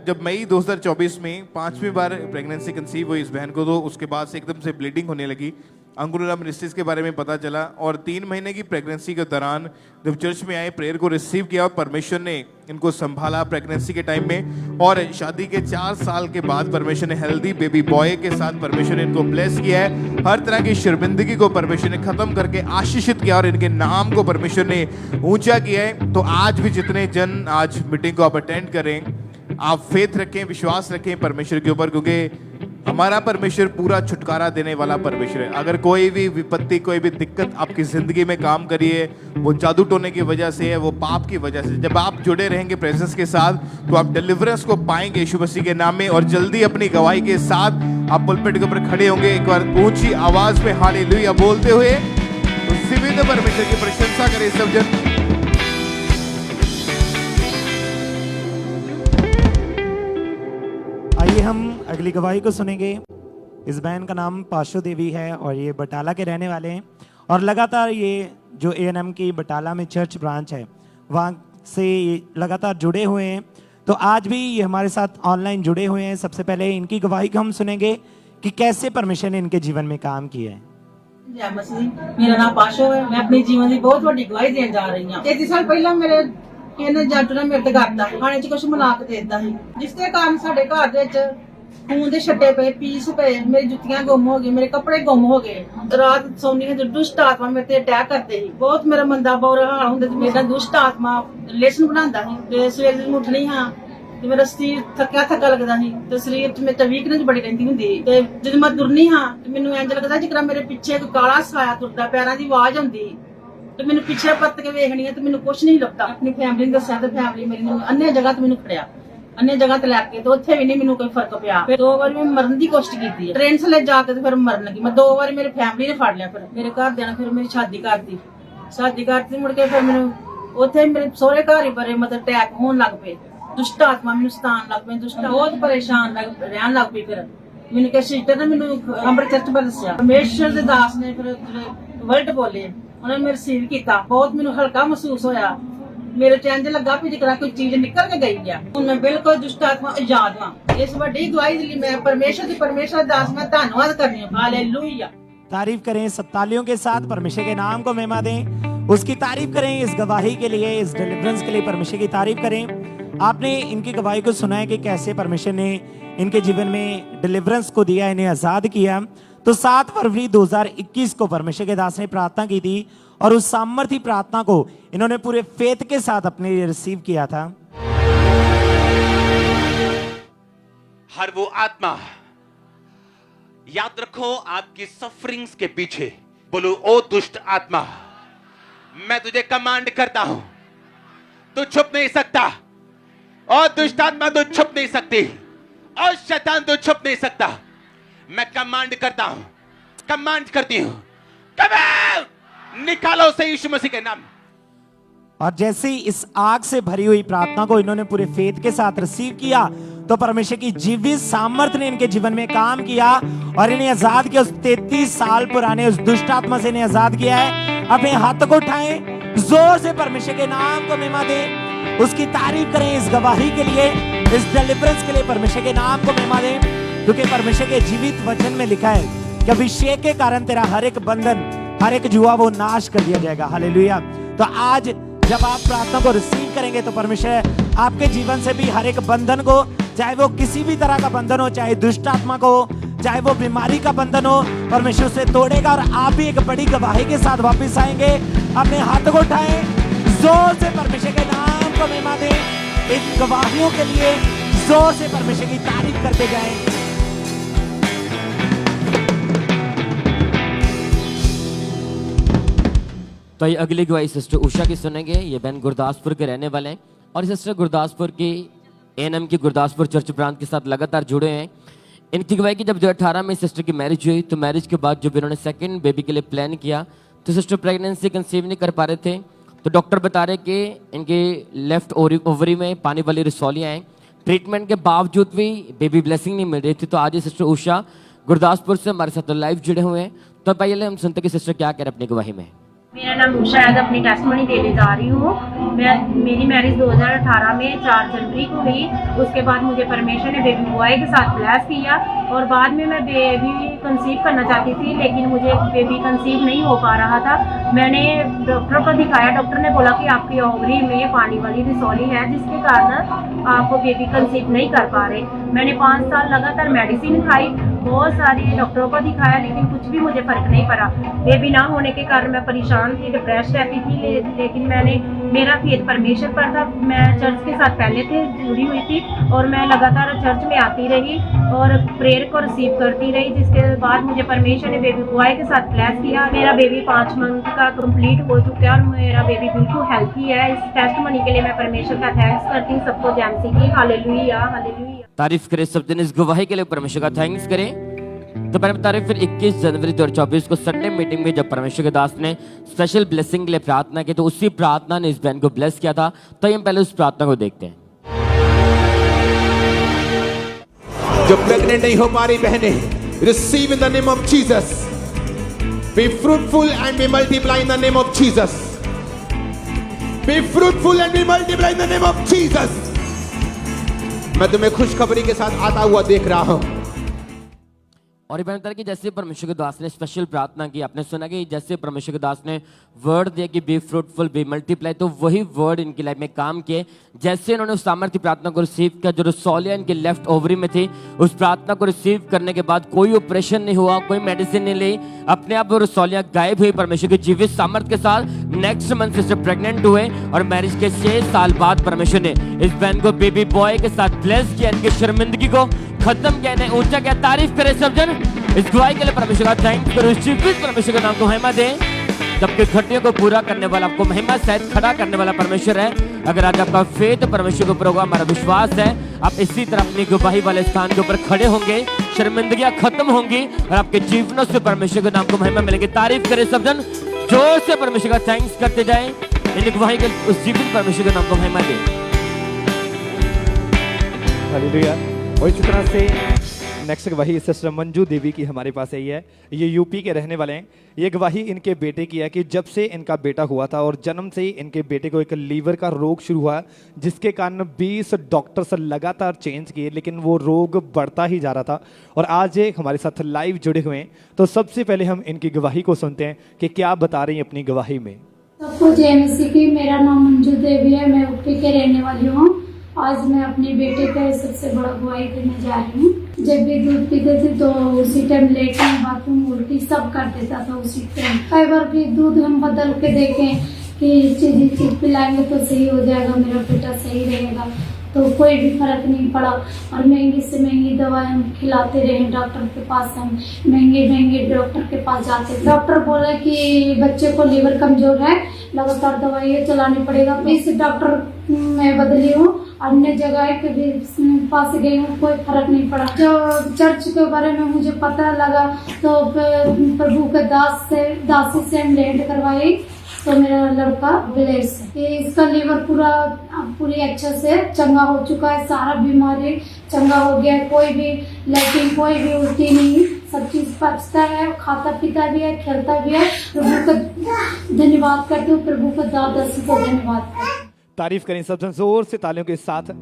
जब मई 2024 में 5वीं बार प्रेगनेंसी कंसीव हुई इस बहन को, तो उसके बाद से एकदम से ब्लीडिंग होने लगी। अंकुरुला मिनिस्ट्रीज के बारे में पता चला और 3 महीने की प्रेगनेंसी के दौरान जब चर्च में आए, प्रेयर को रिसीव किया और परमेश्वर ने इनको संभाला प्रेगनेंसी के टाइम में। और शादी के 4 साल के बाद परमेश्वर ने हेल्दी बेबी बॉय के साथ परमेश्वर ने इनको ब्लेस किया है। हर तरह की शर्मिंदगी को परमेश्वर ने खत्म करके आशीषित किया और इनके नाम को परमेश्वर ने ऊंचा किया है। तो आज भी जितने जन आज मीटिंग को आप अटेंड करें, आप फेथ रखें, विश्वास रखें परमेश्वर के ऊपर, क्योंकि हमारा परमेश्वर पूरा छुटकारा देने वाला परमेश्वर है। अगर कोई भी विपत्ति, कोई भी दिक्कत आपकी जिंदगी में काम करी है, वो जादू टोने की वजह से है, वो पाप की वजह से, जब आप जुड़े रहेंगे प्रेजेंस के साथ तो आप डिलीवरेंस को पाएंगे यीशु मसीह के नाम में। और जल्दी अपनी गवाही के साथ आप पुलपिट के ऊपर खड़े होंगे, एक बार ऊंची आवाज में हालेलुया बोलते हुए जीवित परमेश्वर की प्रशंसा करें सब जन। आइए हम अगली गवाही को सुनेंगे। इस बहन का नाम पाशो देवी है और ये बटाला के रहने वाले हैं और लगातार ये जो A&M की बटाला में चर्च ब्रांच है वहाँ से लगातार जुड़े हुए हैं। तो आज भी ये हमारे साथ ऑनलाइन जुड़े हुए हैं। सबसे पहले इनकी गवाही को हम सुनेंगे कि कैसे परमेश्वर ने इनके जीवन में काम किया है। जय मसीह। मेरा नाम पाशो है। मैं अपने जीवन की बहुत बड़ी गवाही देने जा रही हूँ। 33 साल पहला मेरे ਇਹਨੇ ਜੱਟ ਨੇ ਮੇਰੇ ਤੇ ਕਰਦਾ ਖਾਣੇ 'ਚ ਕੁਝ ਮਿਲਾ ਕੇ ਦੇ ਦਿੰਦਾ ਸੀ, ਜਿਸ ਦੇ ਕਾਰਨ ਸਾਡੇ ਘਰ ਦੇ ਵਿੱਚ ਖੂਨ ਦੇ ਛੱਟੇ ਪਏ, ਪੀਸ ਪਏ, ਮੇਰੀ ਜੁੱਤੀਆਂ ਗੁੰਮ ਹੋ ਗਈ, ਮੇਰੇ ਕੱਪੜੇ ਗੁੰਮ ਹੋ ਗਏ। ਰਾਤ ਸੌਂਦੀ ਹਾਂ ਦੁਸ਼ਟ ਆਤਮਾ ਮੇਰੇ ਤੇ ਅਟੈਕ ਕਰਦੇ ਸੀ। ਬਹੁਤ ਮੇਰਾ ਮੰਦਾ ਬੁਰਾ ਹਾਲ ਹੁੰਦਾ ਤੇ ਮੇਰਾ ਦੁਸ਼ਟ ਆਤਮਾ ਰਿਲੇਸ਼ਨ ਬਣਾਉਂਦਾ ਸੀ ਤੇ ਸਵੇਰ ਨੂੰ ਉੱਠਣੀ ਹਾਂ ਤੇ ਮੇਰਾ ਸਰੀਰ ਥੱਕਾ ਲੱਗਦਾ ਸੀ ਤੇ ਸਰੀਰ 'ਚ ਮੇਰੇ ਵੀਕਨੈਸ ਬੜੀ ਰਹਿੰਦੀ ਹੁੰਦੀ ਤੇ ਜਦੋਂ ਮੈਂ ਤੁਰਨੀ ਹਾਂ ਤੇ ਮੈਨੂੰ ਇੰਜ ਲੱਗਦਾ ਜਿਕਰਾਂ ਮੇਰੇ ਪਿੱਛੇ ਕੋਈ ਕਾਲਾ ਸਾਇਆ ਤੁਰਦਾ, ਪੈਰਾਂ ਦੀ ਆਵਾਜ਼ ਆਉਂਦੀ ਤੇ ਮੈਨੂੰ ਪਿੱਛੇ ਪੱਤ ਕੇ ਵੇਖਣੀ ਹੈ ਤੇ ਮੈਨੂੰ ਕੁਝ ਨਹੀਂ ਲੱਭਦਾ। ਆਪਣੀ ਫੈਮਿਲੀ ਨੂੰ ਦੱਸਿਆ ਤੇ ਫੈਮਿਲੀ ਮੇਰੀ ਨੇ ਅੰਨੇ ਜਗ੍ਹਾ ਤੇ ਮੈਨੂੰ ਖੜਿਆ, ਅੰਨੇ ਜਗ੍ਹਾ ਤੇ ਲੈ ਕੇ ਤੇ ਉੱਥੇ ਵੀ ਨਹੀਂ ਮੈਨੂੰ ਕੋਈ ਫਰਕ ਪਿਆ। ਫਿਰ 2 ਵਾਰੀ ਮੈਂ ਮਰਨ ਦੀ ਕੋਸ਼ਿਸ਼ ਕੀਤੀ ਹੈ, ਟ੍ਰੇਨ ਥੱਲੇ ਜਾ ਕੇ ਤੇ ਫਿਰ ਮਰਨ ਲੱਗੀ ਮੈਂ। 2 ਵਾਰੀ ਮੇਰੀ ਫੈਮਿਲੀ ਨੇ ਫੜ ਲਿਆ, ਫਿਰ ਮੇਰੇ ਘਰਦਿਆਂ ਨੇ ਫਿਰ ਮੇਰੀ ਸ਼ਾਦੀ ਕਰਤੀ ਮੁੜ ਕੇ ਫਿਰ ਮੈਨੂੰ ਉੱਥੇ ਮੇਰੇ ਸਹੁਰੇ ਘਰ ਹੀ ਬਰੇ ਮਤਲਬ ਅਟੈਕ ਹੋਣ ਲੱਗ ਪਏ। ਦੁਸ਼ਟ ਆਤਮਾ ਮੈਨੂੰ ਸਤਾਨ ਲੱਗ ਪਈ, ਬਹੁਤ ਪਰੇਸ਼ਾਨ ਰਹਿਣ ਲੱਗ ਪਈ। ਫਿਰ ਮੈਨੂੰ ਕਿਸੇ ਸਿਸਟਰ ਨੇ ਮੈਨੂੰ ਅੰਮ੍ਰਿਤ ਚਰਚ ਬਾਰੇ ਦੱਸਿਆ, ਪਰਮੇਸ਼ਰ ਦੇ ਦਾਸ ਨੇ ਫਿਰ ਵਰਡ ਬੋਲੇ, ਉਹਨਾਂ ਨੇ ਮੈਨੂੰ ਰਿਸੀਵ ਕੀਤਾ। ਬਹੁਤ ਮੈਨੂੰ ਹਲਕਾ ਮਹਿਸੂਸ ਹੋਇਆ, ਮੇਰੇ ਤੇ ਇੰਜ ਲੱਗਾ ਵੀ ਜਿਕਰਾ ਕੋਈ ਚੀਜ਼ ਨਿਕਲ ਕੇ ਗਈ ਆ। ਹੁਣ ਮੈਂ ਬਿਲਕੁਲ ਦੁਸ਼ਟ ਆਤਮਾ ਆਜ਼ਾਦ ਹਾਂ। ਇਸ ਵੱਡੀ ਗਵਾਹੀ ਲਈ ਮੈਂ ਪਰਮੇਸ਼ਰ ਦਾਸ ਮੈਂ ਧੰਨਵਾਦ ਕਰਨੀ ਹੈ। हालेलुया। तारीफ करें सब तालियों के साथ, परमेश्वर के नाम को महिमा दें, उसकी तारीफ करें इस गवाही के लिए, इस डिलीवरेंस के लिए परमेश्वर की तारीफ करें। आपने इनकी गवाही को सुना है कि कैसे परमेश्वर ने इनके जीवन में डिलीवरेंस को दिया, इन्हें आज़ाद किया। तो 7 फरवरी 2021 को परमेश्वर के दास ने प्रार्थना की थी और उस सामर्थी प्रार्थना को इन्होंने पूरे फेथ के साथ अपने लिए रिसीव किया था। हर वो आत्मा, याद रखो आपकी सफरिंग्स के पीछे, बोलो ओ दुष्ट आत्मा, मैं तुझे कमांड करता हूं, तू छुप नहीं सकता। और दुष्ट आत्मा तू छुप नहीं सकती, और शैतान तू छुप नहीं सकता। मैं कमांड करता हूं, कमांड करती हूं, कमांड निकालो से यीशु मसीह के नाम। और जैसे ही इस आग से भरी हुई प्रार्थना को इन्होंने पूरे फेथ के साथ रिसीव किया तो परमेश्वर की जीवित सामर्थ्य ने इनके जीवन में काम किया और इन्हें आजाद किया। उस 33 साल पुराने उस दुष्ट आत्मा से इन्हें आजाद किया है। अपने हाथ को उठाएं, जोर से परमेश्वर के नाम को महिमा दें, उसकी तारीफ करें इस गवाही के लिए, इस डिलीवरेंस के लिए परमेश्वर के नाम को महिमा दें। क्योंकि परमेश्वर के जीवित वचन में लिखा है कि अभिषेक के कारण तेरा हर एक बंधन, हर एक जुआ वो नाश कर दिया जाएगा। हालेलुया। तो आज जब आप प्रार्थना को रिसीव करेंगे तो परमेश्वर आपके जीवन से भी हर एक बंधन को, चाहे वो किसी भी तरह का बंधन हो, चाहे दुष्ट आत्मा को, चाहे वो बीमारी का बंधन हो, परमेश्वर से तोड़ेगा और आप भी एक बड़ी गवाही के साथ वापस आएंगे। अपने हाथों को उठाएं, जोर से परमेश्वर के नाम को महिमा दें। इन गवाहियों के लिए जोर से परमेश्वर की तारीफ करते जाएं। तो ये अगली गवाही सिस्टर उषा की सुनेंगे। ये बहन गुरदासपुर के रहने वाले हैं और सिस्टर गुरदासपुर की एएनएम की गुरदासपुर चर्च ब्रांच के साथ लगातार जुड़े हैं। इनकी गवाही की जब 2018 में सिस्टर की मैरिज हुई तो मैरिज के बाद जब इन्होंने सेकंड बेबी के लिए प्लान किया तो सिस्टर प्रेगनेंसी कंसीव नहीं कर पा रहे थे। तो डॉक्टर बता रहे कि इनके लेफ्ट ओवरी में पानी वाली रसौलियाँ हैं। ट्रीटमेंट के बावजूद भी बेबी ब्लेसिंग नहीं मिल रही थी। तो आज ये सिस्टर उषा गुरदासपुर से हमारे साथ लाइव जुड़े हुए हैं। तो पहले हम सुनते कि सिस्टर क्या कह रहे अपनी गवाही में। मेरा नाम उषा है, अपनी टेस्टमनी देने जा रही हूँ। मेरी मैरिज 2018 में 4 जनवरी को हुई। उसके बाद मुझे परमेश्वर ने बेबी बॉय के साथ ब्लेस किया और बाद में मैं बेबी कंसीव करना चाहती थी लेकिन मुझे बेबी कंसीव नहीं हो पा रहा था। मैंने डॉक्टर को दिखाया, डॉक्टर ने बोला कि आपकी ओवरी में पानी वाली रिसौली है जिसके कारण आप बेबी कंसीव नहीं कर पा रहे। मैंने 5 साल लगातार मेडिसिन खाई, बहुत सारी डॉक्टरों को दिखाया लेकिन कुछ भी मुझे फर्क नहीं पड़ा। बेबी ना होने के कारण मैं परेशान थी, डिप्रेस रहती थी। लेकिन मेरा फेथ परमेश्वर पर था। मैं चर्च के साथ पहले से जुड़ी हुई थी और मैं लगातार चर्च में आती रही और प्रेयर को रिसीव करती रही, जिसके बाद मुझे परमेश्वर ने बेबी बॉय के साथ ब्लेस किया। मेरा बेबी 5 मंथ का कंप्लीट हो चुका है और मेरा बेबी बिल्कुल हेल्थी है। इस टेस्टमनी के लिए मैं परमेश्वर का थैंक्स करती हूँ। सबको जय मसीह की। Hallelujah, hallelujah. तारीफ करें सब दिन इस गवाही के लिए परमेश्वर का थैंक्स करें। तो मैंने बता रहे फिर 21 जनवरी 2024 को संडे मीटिंग में जब परमेश्वर के दास ने स्पेशल ब्लेसिंग के लिए प्रार्थना की तो उसी प्रार्थना ने इस बहन को ब्लेस किया था। तो हम पहले उस प्रार्थना को देखते हैं। जो प्रेग्नेंट नहीं हो पा रही बहनें, receive in the name of Jesus. Be fruitful and be multiply in the name of Jesus. Be fruitful and be multiply in the name of Jesus. मैं तुम्हें खुशखबरी के साथ आता हुआ देख रहा हूं। और ये बता कि जैसे परमेश्वर के दास ने स्पेशल प्रार्थना की, आपने सुना कि जैसे परमेश्वर के दास ने वर्ड दिया कि बी फ्रूटफुल बी मल्टीप्लाई, तो वही वर्ड इनकी लाइफ में काम किए। जैसे इन्होंने उस सामर्थ्य प्रार्थना को रिसीव किया, जो रसौलियाँ इनके लेफ्ट ओवरी में थी, उस प्रार्थना को रिसीव करने के बाद कोई ऑपरेशन नहीं हुआ, कोई मेडिसिन नहीं ली, अपने आप वो रसौलियाँ गायब हुई परमेश्वर के जीवित सामर्थ्य के साथ। नेक्स्ट मंथ सिस्टर प्रेग्नेंट हुए और मैरिज के 6 साल बाद परमेश्वर ने इस बहन को बेबी बॉय के साथ ब्लेस किया, इनकी शर्मिंदगी को खत्म किया, इन्हें ऊंचा किया। तारीफ करें सब जन इस गवाही के लिए परमेश्वर का थैंक्स करो। इस जीवित परमेश्वर के नाम को महिमा दें। जबकि घटियों को पूरा करने वाला, आपको महिमा सहित खड़ा करने वाला परमेश्वर है। अगर आज आपका फेथ परमेश्वर के ऊपर होगा, हमारा विश्वास है आप इसी तरह अपनी गवाही वाले स्थान के ऊपर खड़े होंगे, शर्मिंदगियां खत्म होंगी और आपके जीवनों से परमेश्वर के नाम को महिमा मिलेगी। तारीफ करें सब जन, जोर से परमेश्वर का थैंक्स करते जाएं, इन गवाही के उस जीवित परमेश्वर के नाम को महिमा दें। हालेलुया। और इसी तरह से नेक्स्ट गवाही सिस्टर मंजू देवी की हमारे पास आई है। ये यूपी के रहने वाले हैं। ये गवाही इनके बेटे की है कि जब से इनका बेटा हुआ था और जन्म से ही इनके बेटे को एक लीवर का रोग शुरू हुआ, जिसके कारण 20 डॉक्टर्स लगातार चेंज किए, लेकिन वो रोग बढ़ता ही जा रहा था। और आज ये हमारे साथ लाइव जुड़े हुए हैं। तो सबसे पहले हम इनकी गवाही को सुनते हैं कि क्या बता रही हैं अपनी गवाही में। सबको जय मसीह की। मेरा नाम मंजू देवी है, मैं यूपी के रहने वाली हूँ। आज मैं अपने बेटे का सबसे बड़ा गवाही देने जा रही हूँ। जब भी दूध पीते थे तो उसी टाइम लेटरिन बाथरूम उल्टी सब कर देता था उसी टाइम। कई बार भी दूध हम बदल के देखें कि चीज पिलाएंगे तो सही हो जाएगा, मेरा बेटा सही रहेगा, तो कोई भी फर्क नहीं पड़ा। और महंगी से महंगी दवाई हम खिलाते रहे, डॉक्टर के पास हम महंगे डॉक्टर के पास जाते। डॉक्टर बोला कि बच्चे को लीवर कमजोर है, लगातार दवाइयाँ चलानी पड़ेगा। इस डॉक्टर मैं बदली हूँ, अन्य जगह के भी पास गई हूँ, कोई फर्क नहीं पड़ा। जो चर्च के बारे में मुझे पता लगा तो प्रभु के दासी से हम लेंट करवाई, तो मेरा लड़का ब्लेस है। इसका लीवर पूरी अच्छे से चंगा हो चुका है, सारा बीमारी चंगा हो गया है, कोई भी लेकिन कोई भी उल्टी नहीं, सब चीज पचता है, खाता पीता भी है, खेलता भी है। प्रभु का धन्यवाद करते हो, प्रभु का दासी को धन्यवाद करते। तारीफ करें सब जन जोर से तालियों के साथ।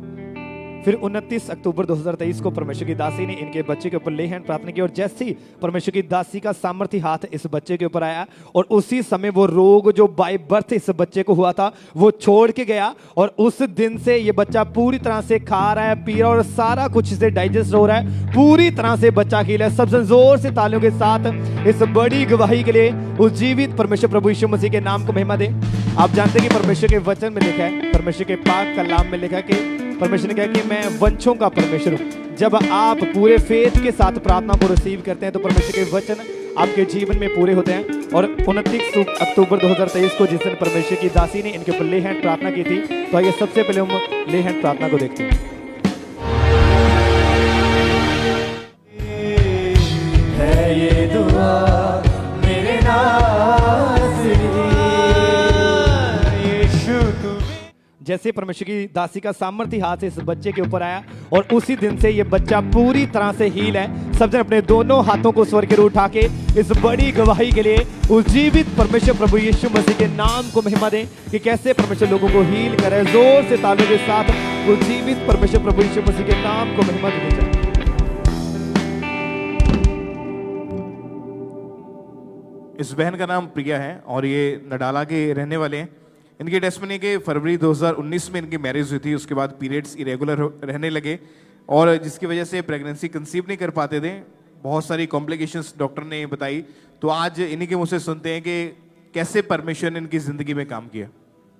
फिर 29 अक्टूबर 2023 को परमेश्वर की दासी ने इनके बच्चे के ऊपर ले हैंड प्रार्थना की और जैसे ही परमेश्वर की दासी का सामर्थ्य हाथ इस बच्चे के ऊपर आया और उसी समय वो रोग जो बाय बर्थ इस बच्चे को हुआ था वो छोड़ के गया। और उस दिन से ये बच्चा पूरी तरह से खा रहा है, पी रहा है और सारा कुछ इसे डाइजेस्ट हो रहा है, पूरी तरह से बच्चा खिला है। सब जोर से तालियों के साथ इस बड़ी गवाही के लिए उस जीवित परमेश्वर प्रभु यीशु मसीह के नाम को महिमा दें। आप जानते हैं कि परमेश्वर के वचन में लिखा है, परमेश्वर के पाक कलाम में लिखा है कि परमेश्वर ने कहा कि मैं वंशों का परमेश्वर हूं। जब आप पूरे फेथ के साथ प्रार्थना को रिसीव करते हैं तो परमेश्वर के वचन आपके जीवन में पूरे होते हैं। और 29 अक्टूबर 2023 को जिस दिन परमेश्वर की दासी ने इनके ऊपर ले हैंड प्रार्थना की थी, तो आइए सबसे पहले हम ले हैंड प्रार्थना को देखते हैं। है ये दुआ मेरे जैसे परमेश्वर की दासी का सामर्थ्य हाथ से इस बच्चे के ऊपर आया और उसी दिन से ये बच्चा पूरी तरह से हील है। सब जन अपने दोनों हाथों को स्वर के उठा के इस बड़ी गवाही के लिए उस जीवित परमेश्वर प्रभु यीशु मसीह के नाम को महिमा दें कि कैसे परमेश्वर लोगों को हील करे। जोर से तालियों के साथ उस जीवित परमेश्वर प्रभु यीशु मसीह के नाम को महिमा दें। इस बहन का नाम प्रिया है और ये नडाला के रहने वाले हैं। इनकी टेस्टमनी के फरवरी 2019 में इनकी मैरिज हुई थी, उसके बाद पीरियड्स इरेगुलर रहने लगे और जिसकी वजह से प्रेगनेंसी कंसीव नहीं कर पाते थे। बहुत सारी कॉम्प्लिकेशंस डॉक्टर ने बताई। तो आज इन्हीं के मुँह से सुनते हैं कि कैसे परमेश्वर ने इनकी जिंदगी में काम किया।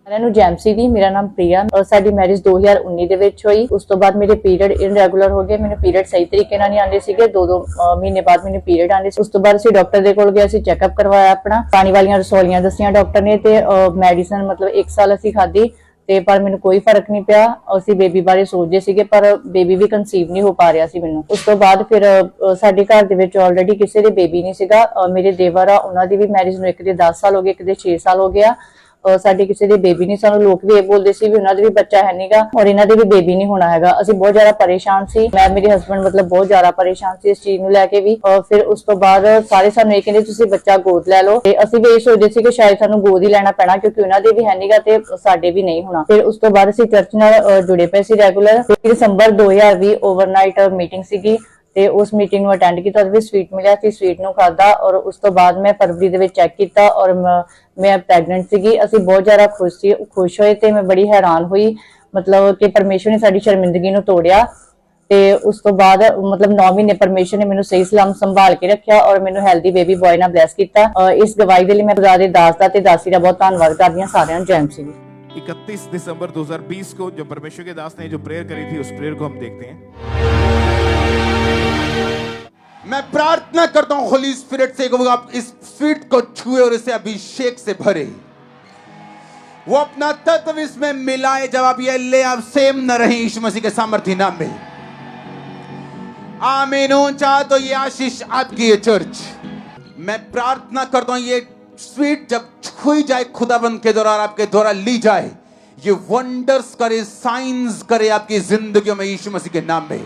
ਮੈਨੂੰ ਜੈਮਸੀ ਦੀ, ਮੇਰਾ ਨਾਮ ਪ੍ਰਿਆ ਔਰ ਸਾਡੀ ਮੈਰਿਜ 2019 ਦੇ ਵਿੱਚ ਹੋਈ। ਉਸ ਤੋਂ ਬਾਅਦ ਮੇਰੇ ਪੀਰੀਅਡ ਇਰੈਗੂਲਰ ਹੋ ਗਏ, ਮੈਨੂੰ ਪੀਰੀਅਡ ਸਹੀ ਤਰੀਕੇ ਨਾਲ ਨਹੀਂ ਆਉਂਦੇ ਸੀਗੇ। 2 ਮਹੀਨੇ ਬਾਅਦ ਮੈਨੂੰ ਪੀਰੀਅਡ ਆਉਂਦੇ ਸੀ। ਉਸ ਤੋਂ ਬਾਅਦ ਅਸੀਂ ਡਾਕਟਰ ਦੇ ਕੋਲ ਗਏ, ਅਸੀਂ ਚੈੱਕਅਪ ਕਰਵਾਇਆ ਆਪਣਾ, ਪਾਣੀ ਵਾਲੀਆਂ ਰਸੌਲੀਆਂ ਦੱਸੀਆਂ ਡਾਕਟਰ ਨੇ ਤੇ ਮੈਡੀਸਨ ਮਤਲਬ 1 ਸਾਲ ਅਸੀਂ ਖਾਧੀ ਤੇ ਪਰ ਮੈਨੂੰ ਕੋਈ ਫਰਕ ਨਹੀਂ ਪਿਆ। ਅਸੀਂ ਬੇਬੀ ਬਾਰੇ ਸੋਚਦੇ ਸੀਗੇ ਪਰ ਬੇਬੀ ਵੀ ਕਨਸੀਵ ਨਹੀਂ ਹੋ ਪਾ ਰਿਹਾ ਸੀ ਮੈਨੂੰ। ਉਸ ਤੋਂ ਬਾਅਦ ਫਿਰ ਸਾਡੇ ਘਰ ਦੇ ਵਿੱਚ ਆਲਰੇਡੀ ਕਿਸੇ ਦੇ ਬੇਬੀ ਨਹੀਂ ਸੀਗਾ। ਮੇਰੇ ਦੇਵਰ ਆ, ਉਹਨਾਂ ਦੀ ਵੀ ਮੈਰਿਜ ਨੂੰ ਇੱਕ ਦੇ 10 ਸਾਲ ਹੋ ਗਏ, ਇੱਕ ਦੇ 6 ਸਾਲ ਹੋ ਗਿਆ। ਸਾਡੇ ਕਿਸੇ ਦੇ ਬੇਬੀ ਨਹੀਂ, ਸਾਨੂੰ ਲੋਕ ਵੀ ਇਹ ਬੋਲਦੇ ਸੀ ਵੀ ਉਹਨਾਂ ਦੇ ਵੀ ਬੱਚਾ ਹੈ ਨਹੀਂਗਾ ਔਰ ਇਹਨਾਂ ਦੇ ਵੀ ਬੇਬੀ ਨਹੀਂ ਹੋਣਾ ਹੈਗਾ। ਅਸੀਂ ਬਹੁਤ ਜ਼ਿਆਦਾ ਪਰੇਸ਼ਾਨ ਸੀ, ਮੈਂ ਮੇਰੇ ਹਸਬੰਡ ਮਤਲਬ ਬਹੁਤ ਜ਼ਿਆਦਾ ਪਰੇਸ਼ਾਨ ਸੀ ਇਸ ਚੀਜ਼ ਨੂੰ ਲੈ ਕੇ ਵੀ। ਔਰ ਫਿਰ ਉਸ ਤੋਂ ਬਾਅਦ ਸਾਰੇ ਸਾਨੂੰ ਇਹ ਕਹਿੰਦੇ ਤੁਸੀਂ ਬੱਚਾ ਗੋਦ ਲੈ ਲਓ ਤੇ ਅਸੀਂ ਵੀ ਇਹ ਸੋਚਦੇ ਸੀ ਕਿ ਸ਼ਾਇਦ ਸਾਨੂੰ ਗੋਦ ਹੀ ਲੈਣਾ ਪੈਣਾ ਕਿਉਂਕਿ ਉਹਨਾਂ ਦੇ ਵੀ ਹੈ ਨਹੀਂਗਾ ਤੇ ਸਾਡੇ ਵੀ ਨਹੀਂ ਹੋਣਾ। ਫਿਰ ਉਸ ਤੋਂ ਬਾਅਦ ਅਸੀਂ ਚਰਚ ਨਾਲ ਜੁੜੇ ਪਏ ਸੀ ਰੈਗੂਲਰ। ਦਸੰਬਰ 2020 ਓਵਰਨਾਈਟ ਮੀਟਿੰਗ ਸੀਗੀ ਤੇ ਉਸ ਮੀਟਿੰਗ ਨੂੰ ਅਟੈਂਡ ਕੀਤਾ ਤੇ ਵੀ ਸਵੀਟ ਮਿਲਿਆ ਸੀ, ਸਵੀਟ ਨੂੰ ਖਾਦਾ ਔਰ ਉਸ ਤੋਂ ਬਾਅਦ ਮੈਂ ਫਰਵਰੀ ਦੇ ਵਿੱਚ ਚੈੱਕ ਕੀਤਾ ਔਰ ਮੈਂ ਪ੍ਰੈਗਨੈਂਟ ਸੀਗੀ। ਅਸੀਂ ਬਹੁਤ ਜ਼ਿਆਦਾ ਖੁਸ਼ ਹੋਏ ਤੇ ਮੈਂ ਬੜੀ ਹੈਰਾਨ ਹੋਈ ਮਤਲਬ ਕਿ ਪਰਮੇਸ਼ਵਰ ਨੇ ਸਾਡੀ ਸ਼ਰਮਿੰਦਗੀ ਨੂੰ ਤੋੜਿਆ। ਤੇ ਉਸ ਤੋਂ ਬਾਅਦ ਮਤਲਬ 9 ਮਹੀਨੇ ਪਰਮੇਸ਼ਵਰ ਨੇ ਮੈਨੂੰ ਸਹੀ ਸਲਾਮ ਸੰਭਾਲ ਕੇ ਰੱਖਿਆ ਔਰ ਮੈਨੂੰ ਹੈਲਦੀ ਬੇਬੀ ਬॉय ਨਾਲ ਬਲੈਸ ਕੀਤਾ। ਇਸ ਗਵਾਹੀ ਦੇ ਲਈ ਮੈਂ ਖੁਦਾ ਦੇ ਦਾਸ ਦਾ ਤੇ ਦਾਸੀ ਦਾ ਬਹੁਤ ਧੰਨਵਾਦ ਕਰਦੀ ਹਾਂ ਸਾਰਿਆਂ ਨੂੰ। ਜੈਮ ਸਿੰਘ 31 दिसंबर 2020 को जो परमेश्वर के दास ने जो प्रेयर करी थी उस प्रेयर को हम देखते हैं। मैं प्रार्थना करता हूं होली स्पिरिट से कि वो आप इस फीट को छुए और इसे अभिषेक से भरे, वो अपना तत्व इसमें मिलाए। जब आप ये ले, आप सेम न रहे यीशु मसीह के सामर्थ्य नाम में। आमीन। चाह तो ये आशीष आपकी है चर्च। मैं प्रार्थना करता हूं ये स्वीट जब छुई जाए खुदाबंद के द्वारा, आपके द्वारा ली जाए, ये वंडर्स करे, साइंस करे आपकी जिंदगियों में यीशु मसीह के नाम में।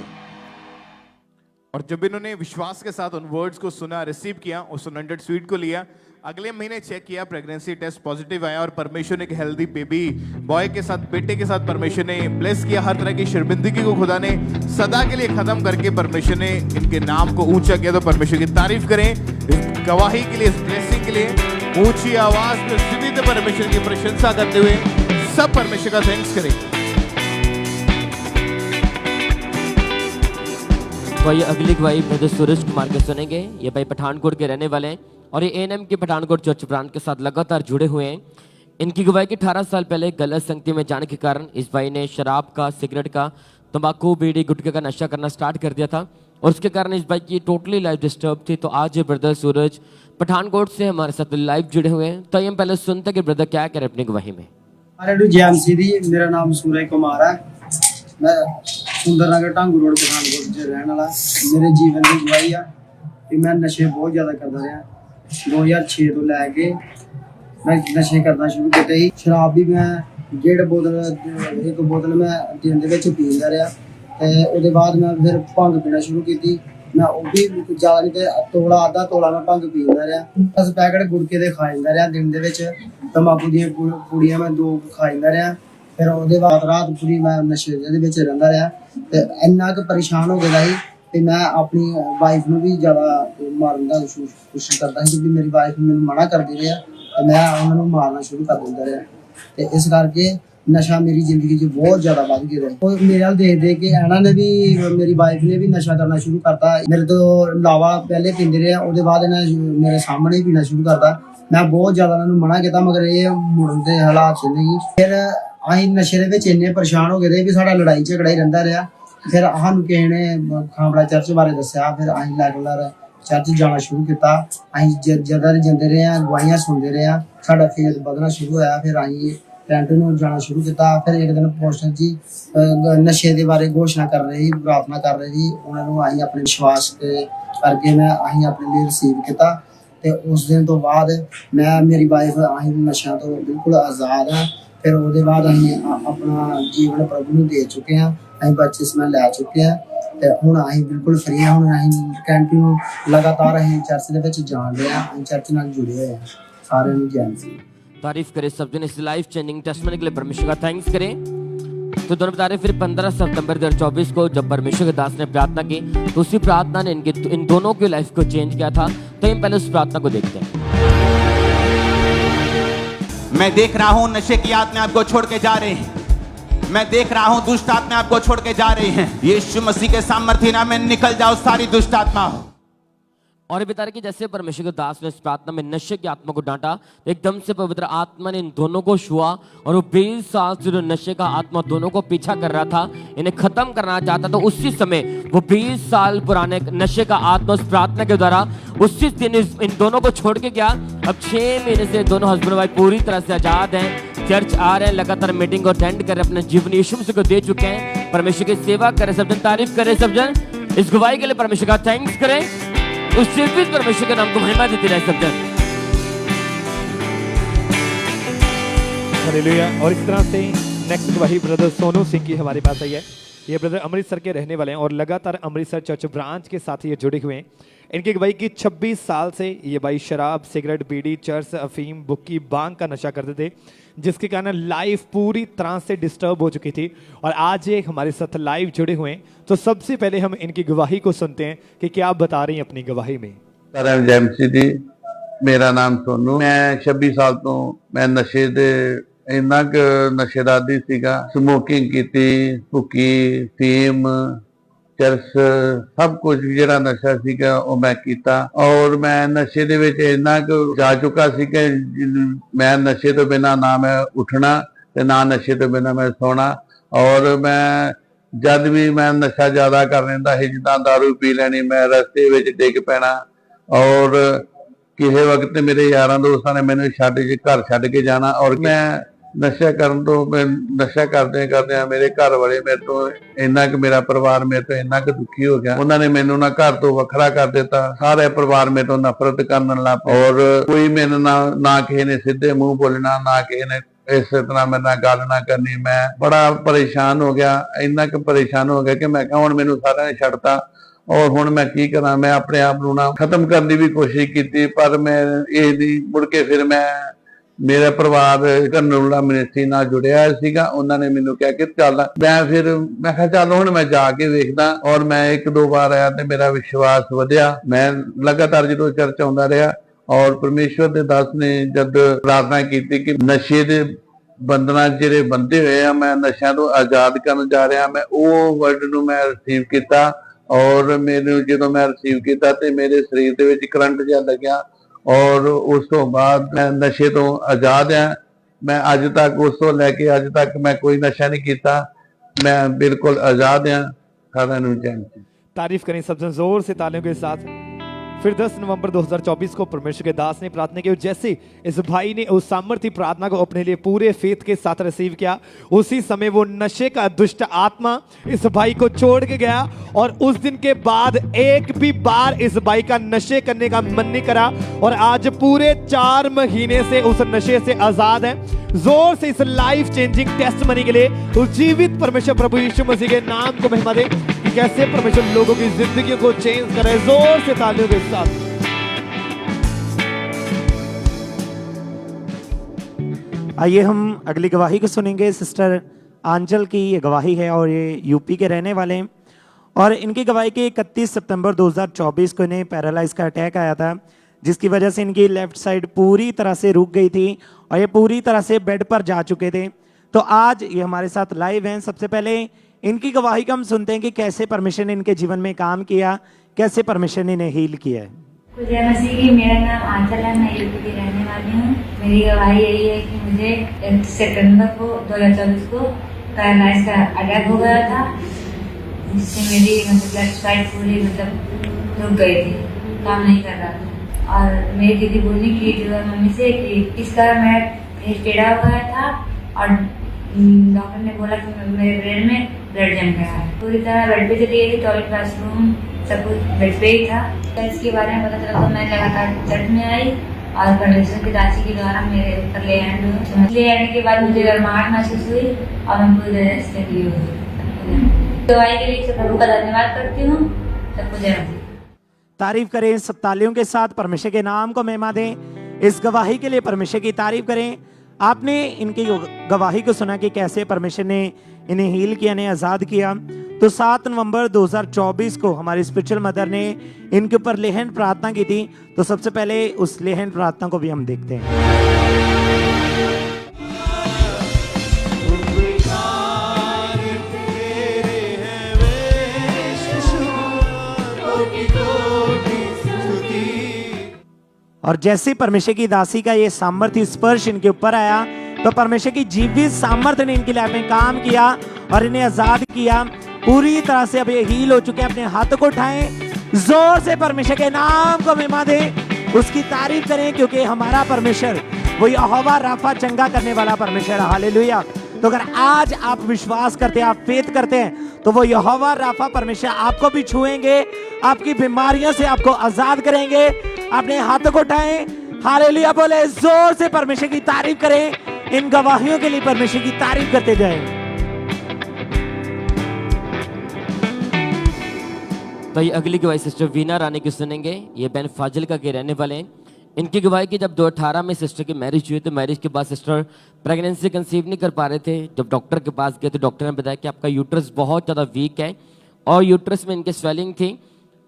और जब इन्होंने विश्वास के साथ उन वर्ड्स को सुना, रिसीव किया, उस 100 स्वीट को लिया, अगले महीने चेक किया, प्रेगनेंसी टेस्ट पॉजिटिव आया और परमेश्वर ने एक हेल्दी बेबी बॉय के साथ, बेटे के साथ परमेश्वर ने ब्लेस किया। हर तरह की शर्मिंदगी को खुदा ने सदा के लिए खत्म करके परमेश्वर ने इनके नाम को ऊंचा किया। तो परमेश्वर की तारीफ करें इस गवाही के लिए, इस ब्लेसिंग के लिए। ऊंची आवाज में सीधे परमेश्वर की प्रशंसा करते हुए सब परमेश्वर का थैंक्स करें। तो ये अगली गवाही ब्रदर सूरज कुमार के सुनेंगे। ये भाई पठानकोट के रहने वाले हैं और ये एएनएम के पठानकोट चर्च ब्रांच के साथ लगातार जुड़े हुए हैं। इनकी गवाही की 18 साल पहले गलत संगति में जाने के कारण इस भाई ने शराब का, सिगरेट का, तंबाकू, बीड़ी, गुटखे का नशा करना स्टार्ट कर दिया था और उसके कारण इस भाई की टोटली लाइफ डिस्टर्ब थी। तो आज ये ब्रदर सूरज पठानकोट से हमारे साथ लाइव जुड़े हुए हैं। तो हम पहले सुनते कि ब्रदर क्या करें अपनी गवाही में। मेरा नाम सूरज कुमार है। मैं सुंदरनगर ढांगू रोड पठानकोट से रहने वाला। मेरे जीवन की गवाही है कि मैं नशे बहुत ज़्यादा करता रहा। 2006 तो लैके मैं नशे करना शुरू किया ही। शराब भी मैं 1.5 बोतल, 1 बोतल मैं दिन के पींदा रहा। उसके बाद मैं फिर भंग पीना शुरू की। मैं वो भी ज़्यादा नहीं तो तोड़ा, आधा तोड़ा मैं भंग पींदा रहा। 10 पैकेट गुड़के के खा जाता रहा दिन के। तंबाकू दी पुड़ियाँ मैं 2 खा जाता रहा। फिर उसके बाद रात पूरी मैं नशे के रहा रहा। तो इन्ना क परेशान हो गया ही कि मैं अपनी वाइफ में भी ज़्यादा मारन की कोशिश करता क्योंकि मेरी वाइफ मैंने मना करती रहा तो मैं उन्होंने मारना शुरू कर दिंदा रहा। तो इस करके नशा मेरी जिंदगी च बहुत ज़्यादा बढ़ गया है। और मेरे देख के इन्होंने ने भी, मेरी वाइफ ने भी नशा करना शुरू करता। मेरे तो लावा पहले पींदे रहे, उसके बाद इन्हें मेरे सामने ही पीना शुरू करता। मैं बहुत ज़्यादा उन्होंने मना किया मगर ये मुड़न के हालात च नहीं। फिर अं नशे के इन्ने परेशान हो गए भी साढ़ा लड़ाई झगड़ा ही रहा रहा। फिर सानू किसी ने खांबड़ा चर्च बारे दसिया। फिर अं रेगुलर चर्च जाना शुरू किया। अं जगह जाते रहे, गवाहियां सुनते रहे, साडा फेथ बधना शुरू होया। फिर अं टेंट में जाना शुरू किया। फिर एक दिन पोस्टर जी नशे के बारे घोषणा कर रहे ही, प्रार्थना कर रहे थी। उन्होंने अं अपने विश्वास करके मैं अं अपने लिए रिसीव किया। तो उस दिन तो बाद मैं, मेरी वाइफ अं नशा तो बिल्कुल आज़ाद है। फिर उसके बाद अं अपना जीवन प्रभु को दे चुके हैं। अं बच्चे इसमें लै चुके हैं। तो हूँ अं बिल्कुल फ्री हैं। हूँ अं कंटिन्यू लगातार अं चर्च के जान रहे हैं। अं चर्च नाल जुड़े हुए हैं। सारे जय मसीह। तारीफ करें सब जन इस लाइफ चेंजिंग टेस्टमनी के लिए परमेश्वर का थैंक्स करें। तो दोनों बता रहे फिर 15 सितंबर 2024 को जब परमेश्वर के दास ने प्रार्थना की तो उसी प्रार्थना ने इन दोनों की लाइफ को चेंज किया था। तो हम पहले उस प्रार्थना को देखते हैं। मैं देख रहा हूं नशे की आत्मा आपको छोड़ के जा रहे हैं। मैं देख रहा हूं दुष्ट आत्मा आपको छोड़ के जा रही हैं। यीशु मसीह के सामर्थ्य नाम में निकल जाओ सारी दुष्ट आत्मा। और ये बता रहे कि जैसे परमेश्वर के दास ने इस प्रार्थना में नशे की आत्मा को डांटा तो एकदम से पवित्र आत्मा ने इन दोनों को छुआ और वो 20 साल से जो नशे का आत्मा दोनों को पीछा कर रहा था, इन्हें खत्म करना चाहता, तो उसी समय वो 20 साल पुराने नशे का आत्मा उस प्रार्थना के द्वारा उसी दिन इन दोनों को छोड़ के गया। अब 6 महीने से दोनों हस्बैंड वाइफ पूरी तरह से आजाद हैं, चर्च आ रहे हैं, लगातार मीटिंग को अटेंड कर रहे हैं, अपने जीवन यीशु मसीह को दे चुके हैं। परमेश्वर की सेवा करें सब जन, तारीफ करें सब जन, इस गवाही के लिए परमेश्वर का थैंक्स करें। उससे भी परमेश्वर के नाम को महिमा देती रहे सब जन। हालेलुया। और इस तरह से नेक्स्ट गवाही ब्रदर सोनू सिंह की हमारे पास आई है। ये ब्रदर अमृतसर के रहने वाले हैं और लगातार अमृतसर चर्च ब्रांच के साथ ये जुड़े हुए हैं। इनकी गवाही की 26 साल से ये भाई शराब, सिगरेट, बीड़ी, चर्स, अफीम, बुक्की, बांग का नशा करते थे, जिसके कारण लाइफ पूरी तरह से डिस्टर्ब हो चुकी थी। और आज ये हमारे साथ लाइव जुड़े हुए हैं। तो सबसे पहले हम इनकी गवाही को सुनते हैं कि क्या आप बता रही हैं अपनी गवाही में। जय मसीह। मेरा नाम सोनू। मैं 26 साल तो मैं नशे दे इन्ना नशेदादी सीगा। स्मोकिंग की, भुक्की, फीम, चरस, सब कुछ जिहड़ा नशा सीगा वो मैं कीता। और मैं नशे दे विच इन्ना जा चुका सी कि मैं नशे तो बिना ना मैं उठना ते ना नशे तो बिना मैं सोना। और मैं ਜਦ ਵੀ ਮੈਂ ਨਸ਼ਾ ਜ਼ਿਆਦਾ ਕਰ ਲੈਂਦਾ ਸੀ, ਜਿੱਦਾਂ ਦਾਰੂ ਪੀ ਲੈਣੀ, ਮੈਂ ਰਸਤੇ ਵਿੱਚ ਡਿੱਗ ਪੈਣਾ। ਔਰ ਕਿਸੇ ਵਕਤ ਮੇਰੇ ਯਾਰਾਂ ਦੋਸਤਾਂ ਨੇ ਮੈਨੂੰ ਘਰ ਛੱਡ ਕੇ ਜਾਣਾ। ਔਰ ਮੈਂ ਨਸ਼ਾ ਕਰਦਿਆਂ ਮੇਰੇ ਘਰ ਵਾਲੇ ਮੇਰੇ ਤੋਂ ਇੰਨਾ ਕੁ, ਮੇਰਾ ਪਰਿਵਾਰ ਮੇਰੇ ਤੋਂ ਇੰਨਾ ਕੁ ਦੁਖੀ ਹੋ ਗਿਆ, ਉਹਨਾਂ ਨੇ ਮੈਨੂੰ ਨਾ ਘਰ ਤੋਂ ਵੱਖਰਾ ਕਰ ਦਿੱਤਾ। ਸਾਰੇ ਪਰਿਵਾਰ ਮੇਰੇ ਤੋਂ ਨਫ਼ਰਤ ਕਰਨ ਲੱਗ ਪਿਆ। ਔਰ ਕੋਈ ਮੈਨੂੰ ਨਾ ਕਿਸੇ ਨੇ ਸਿੱਧੇ ਮੂੰਹ ਬੋਲਣਾ, ਨਾ ਕਿਸੇ ਨੇ ਇਸ ਤਰ੍ਹਾਂ ਮੇਰੇ ਨਾਲ ਗੱਲ ਨਾ ਕਰਨੀ। ਮੈਂ ਬੜਾ ਪਰੇਸ਼ਾਨ ਹੋ ਗਿਆ, ਇੰਨਾ ਕੁ ਪਰੇਸ਼ਾਨ ਹੋ ਗਿਆ ਕਿ ਮੈਂ ਕਿਹਾ ਹੁਣ ਮੈਨੂੰ ਸਾਰਿਆਂ ਨੇ ਛੱਡਤਾ, ਔਰ ਹੁਣ ਮੈਂ ਕੀ ਕਰਾਂ। ਮੈਂ ਆਪਣੇ ਆਪ ਨੂੰ ਨਾ ਖਤਮ ਕਰਨ ਦੀ ਵੀ ਕੋਸ਼ਿਸ਼ ਕੀਤੀ, ਪਰ ਮੈਂ ਇਹ ਨਹੀਂ। ਮੁੜ ਕੇ ਫਿਰ ਮੇਰਾ ਪਰਿਵਾਰ ਕਰਨੂਲਾ ਮਿਨਿਸਟਰੀ ਨਾਲ ਜੁੜਿਆ ਸੀਗਾ, ਉਹਨਾਂ ਨੇ ਮੈਨੂੰ ਕਿਹਾ ਕਿ ਚੱਲ। ਮੈਂ ਕਿਹਾ ਚੱਲ ਹੁਣ ਮੈਂ ਜਾ ਕੇ ਵੇਖਦਾ। ਔਰ ਮੈਂ 1-2 ਵਾਰ ਆਇਆ ਤੇ ਮੇਰਾ ਵਿਸ਼ਵਾਸ ਵਧਿਆ। ਮੈਂ ਲਗਾਤਾਰ ਜਦੋਂ ਚਰਚ ਆਉਂਦਾ ਰਿਹਾ, ਔਰ ਪਰਮੇਸ਼ਵਰ ਦੇ ਦਾਸ ਨੇ ਜਦ ਪ੍ਰਾਰਥਨਾ ਕੀਤੀ ਕਿ ਨਸ਼ੇ ਦੇ ਬੰਧਨਾਂ ਜਿਹੜੇ ਬੰਦੇ ਹੋਏ ਆ, ਮੈਂ ਨਸ਼ਿਆਂ ਤੋਂ ਆਜ਼ਾਦ ਕਰਨ ਜਾ ਰਿਹਾ, ਮੈਂ ਉਹ ਵਰਡ ਨੂੰ ਮੈਂ ਰਿਸੀਵ ਕੀਤਾ। ਔਰ ਮੈਨੂੰ ਜਦੋਂ ਮੈਂ ਰਿਸੀਵ ਕੀਤਾ ਤੇ ਮੇਰੇ ਸਰੀਰ ਦੇ ਵਿੱਚ ਕਰੰਟ ਜਿਹਾ ਲੱਗਿਆ, ਔਰ ਉਸ ਤੋਂ ਬਾਅਦ ਮੈਂ ਨਸ਼ੇ ਤੋਂ ਆਜ਼ਾਦ ਹਾਂ। ਮੈਂ ਅੱਜ ਤੱਕ, ਉਸ ਤੋਂ ਲੈ ਕੇ ਅੱਜ ਤੱਕ ਮੈਂ ਕੋਈ ਨਸ਼ਾ नहीं ਕੀਤਾ। मैं बिल्कुल आजाद हाँ। सारा जैन तारीफ करें सबसे जोर से तालियों के साथ। फिर 10 नवंबर 2024 को परमेश्वर के दास ने प्रार्थना की, जैसे इस भाई ने उस सामर्थ्य प्रार्थना को अपने लिए पूरे फेथ के साथ रिसीव किया, उसी समय वो नशे का दुष्ट आत्मा इस भाई को छोड़ के गया। और उस दिन के बाद एक भी बार इस भाई का नशे करने का मन नहीं करा, और आज पूरे 4 महीने से उस नशे से आजाद है। जोर से इस लाइफ चेंजिंग टेस्टमनी के लिए उस जीवित परमेश्वर प्रभु यीशु मसीह के नाम को महिमा दे कि कैसे परमेश्वर लोगों की जिंदगी को चेंज करे। जोर से तालियों के साथ। आइए हम अगली गवाही को सुनेंगे। सिस्टर आंचल की ये गवाही है और ये यूपी के रहने वाले हैं, और इनकी गवाही के 31 सितंबर 2024 को इन्हें पैरालाइज का अटैक आया था, जिसकी वजह से इनकी लेफ्ट साइड पूरी तरह से रुक गई थी और ये पूरी तरह से बेड पर जा चुके थे। तो आज ये हमारे साथ लाइव हैं। सबसे पहले इनकी गवाही को हम सुनते हैं कि कैसे परमेश्वर ने इनके जीवन में काम किया, कैसे परमेश्वर ने इन्हें हील किया है। जय मसीह की। मेरा नाम आंचल है, मैं यूपी की रहने वाली हूँ। मेरी गवाही यही है कि मुझे 1 सितंबर को 2024 को पैरालाइज का अटैक हो गया था, जिससे मेरी लेफ्ट साइड पूरी रुक गई थी, काम नहीं कर रहा था। और मेरी दीदी बोलने की मम्मी से कि इस तरह मैं फेस टेढ़ा हो गया था, और डॉक्टर ने बोला कि मेरे ब्रेन में ब्लड जम गया है। पूरी तरह बेड पे चली गई थी, टॉयलेट बाथरूम सब कुछ बेड पे ही था। तो इसके बारे में पता चला तो मैं लगातार चर्च में आई, और परमेश्वर की दासी के द्वारा मेरे ऊपर ले आने के बाद मुझे गर्माहट महसूस हुई, और मैं पूरी तरह से ठीक हुई। दवाई के लिए प्रभु का धन्यवाद करती हूँ। सबको जय मसीह। तारीफ करें सब तालियों के साथ, परमेश्वर के नाम को महिमा दें। इस गवाही के लिए परमेश्वर की तारीफ करें। आपने इनकी गवाही को सुना कि कैसे परमेश्वर ने इन्हें हील किया, इन्हें आज़ाद किया। तो 7 नवंबर 2024 को हमारी स्पिरिचुअल मदर ने इनके ऊपर लेहन प्रार्थना की थी। तो सबसे पहले उस लेहन प्रार्थना को भी हम देखते हैं। और जैसे परमेश्वर की दासी का ये सामर्थ्य स्पर्श इनके ऊपर आया, तो परमेश्वर की जीवित सामर्थ्य ने इनकी लाइफ में काम किया और इन्हें आजाद किया। पूरी तरह से अब ये हील हो चुके हैं। अपने हाथों को उठाएं, जोर से परमेश्वर के नाम को महिमा दें, उसकी तारीफ करें, क्योंकि हमारा परमेश्वर वो यहोवा राफा चंगा करने वाला परमेश्वर। हालेलुया। तो अगर आज आप विश्वास करते हैं, आप फेथ करते हैं, तो वो यहोवा राफा परमेश्वर आपको भी छुएंगे, आपकी बीमारियों से आपको आजाद करेंगे। अपने हाथों को उठाएं, हालेलुया बोले, जोर से परमेश्वर की तारीफ करें। इन गवाहियों के लिए परमेश्वर की तारीफ करते जाएं। तो ये अगली गवाही सिस्टर वीना रानी की सुनेंगे। ये बहन फाजिलका के रहने वाले हैं। इनकी गवाही की जब 2018 में सिस्टर की मैरिज हुई, तो मैरिज के बाद सिस्टर प्रेगनेंसी कंसीव नहीं कर पा रहे थे। जब डॉक्टर के पास गए तो डॉक्टर ने बताया कि आपका यूट्रस बहुत ज़्यादा वीक है, और यूट्रस में इनके स्वेलिंग थी।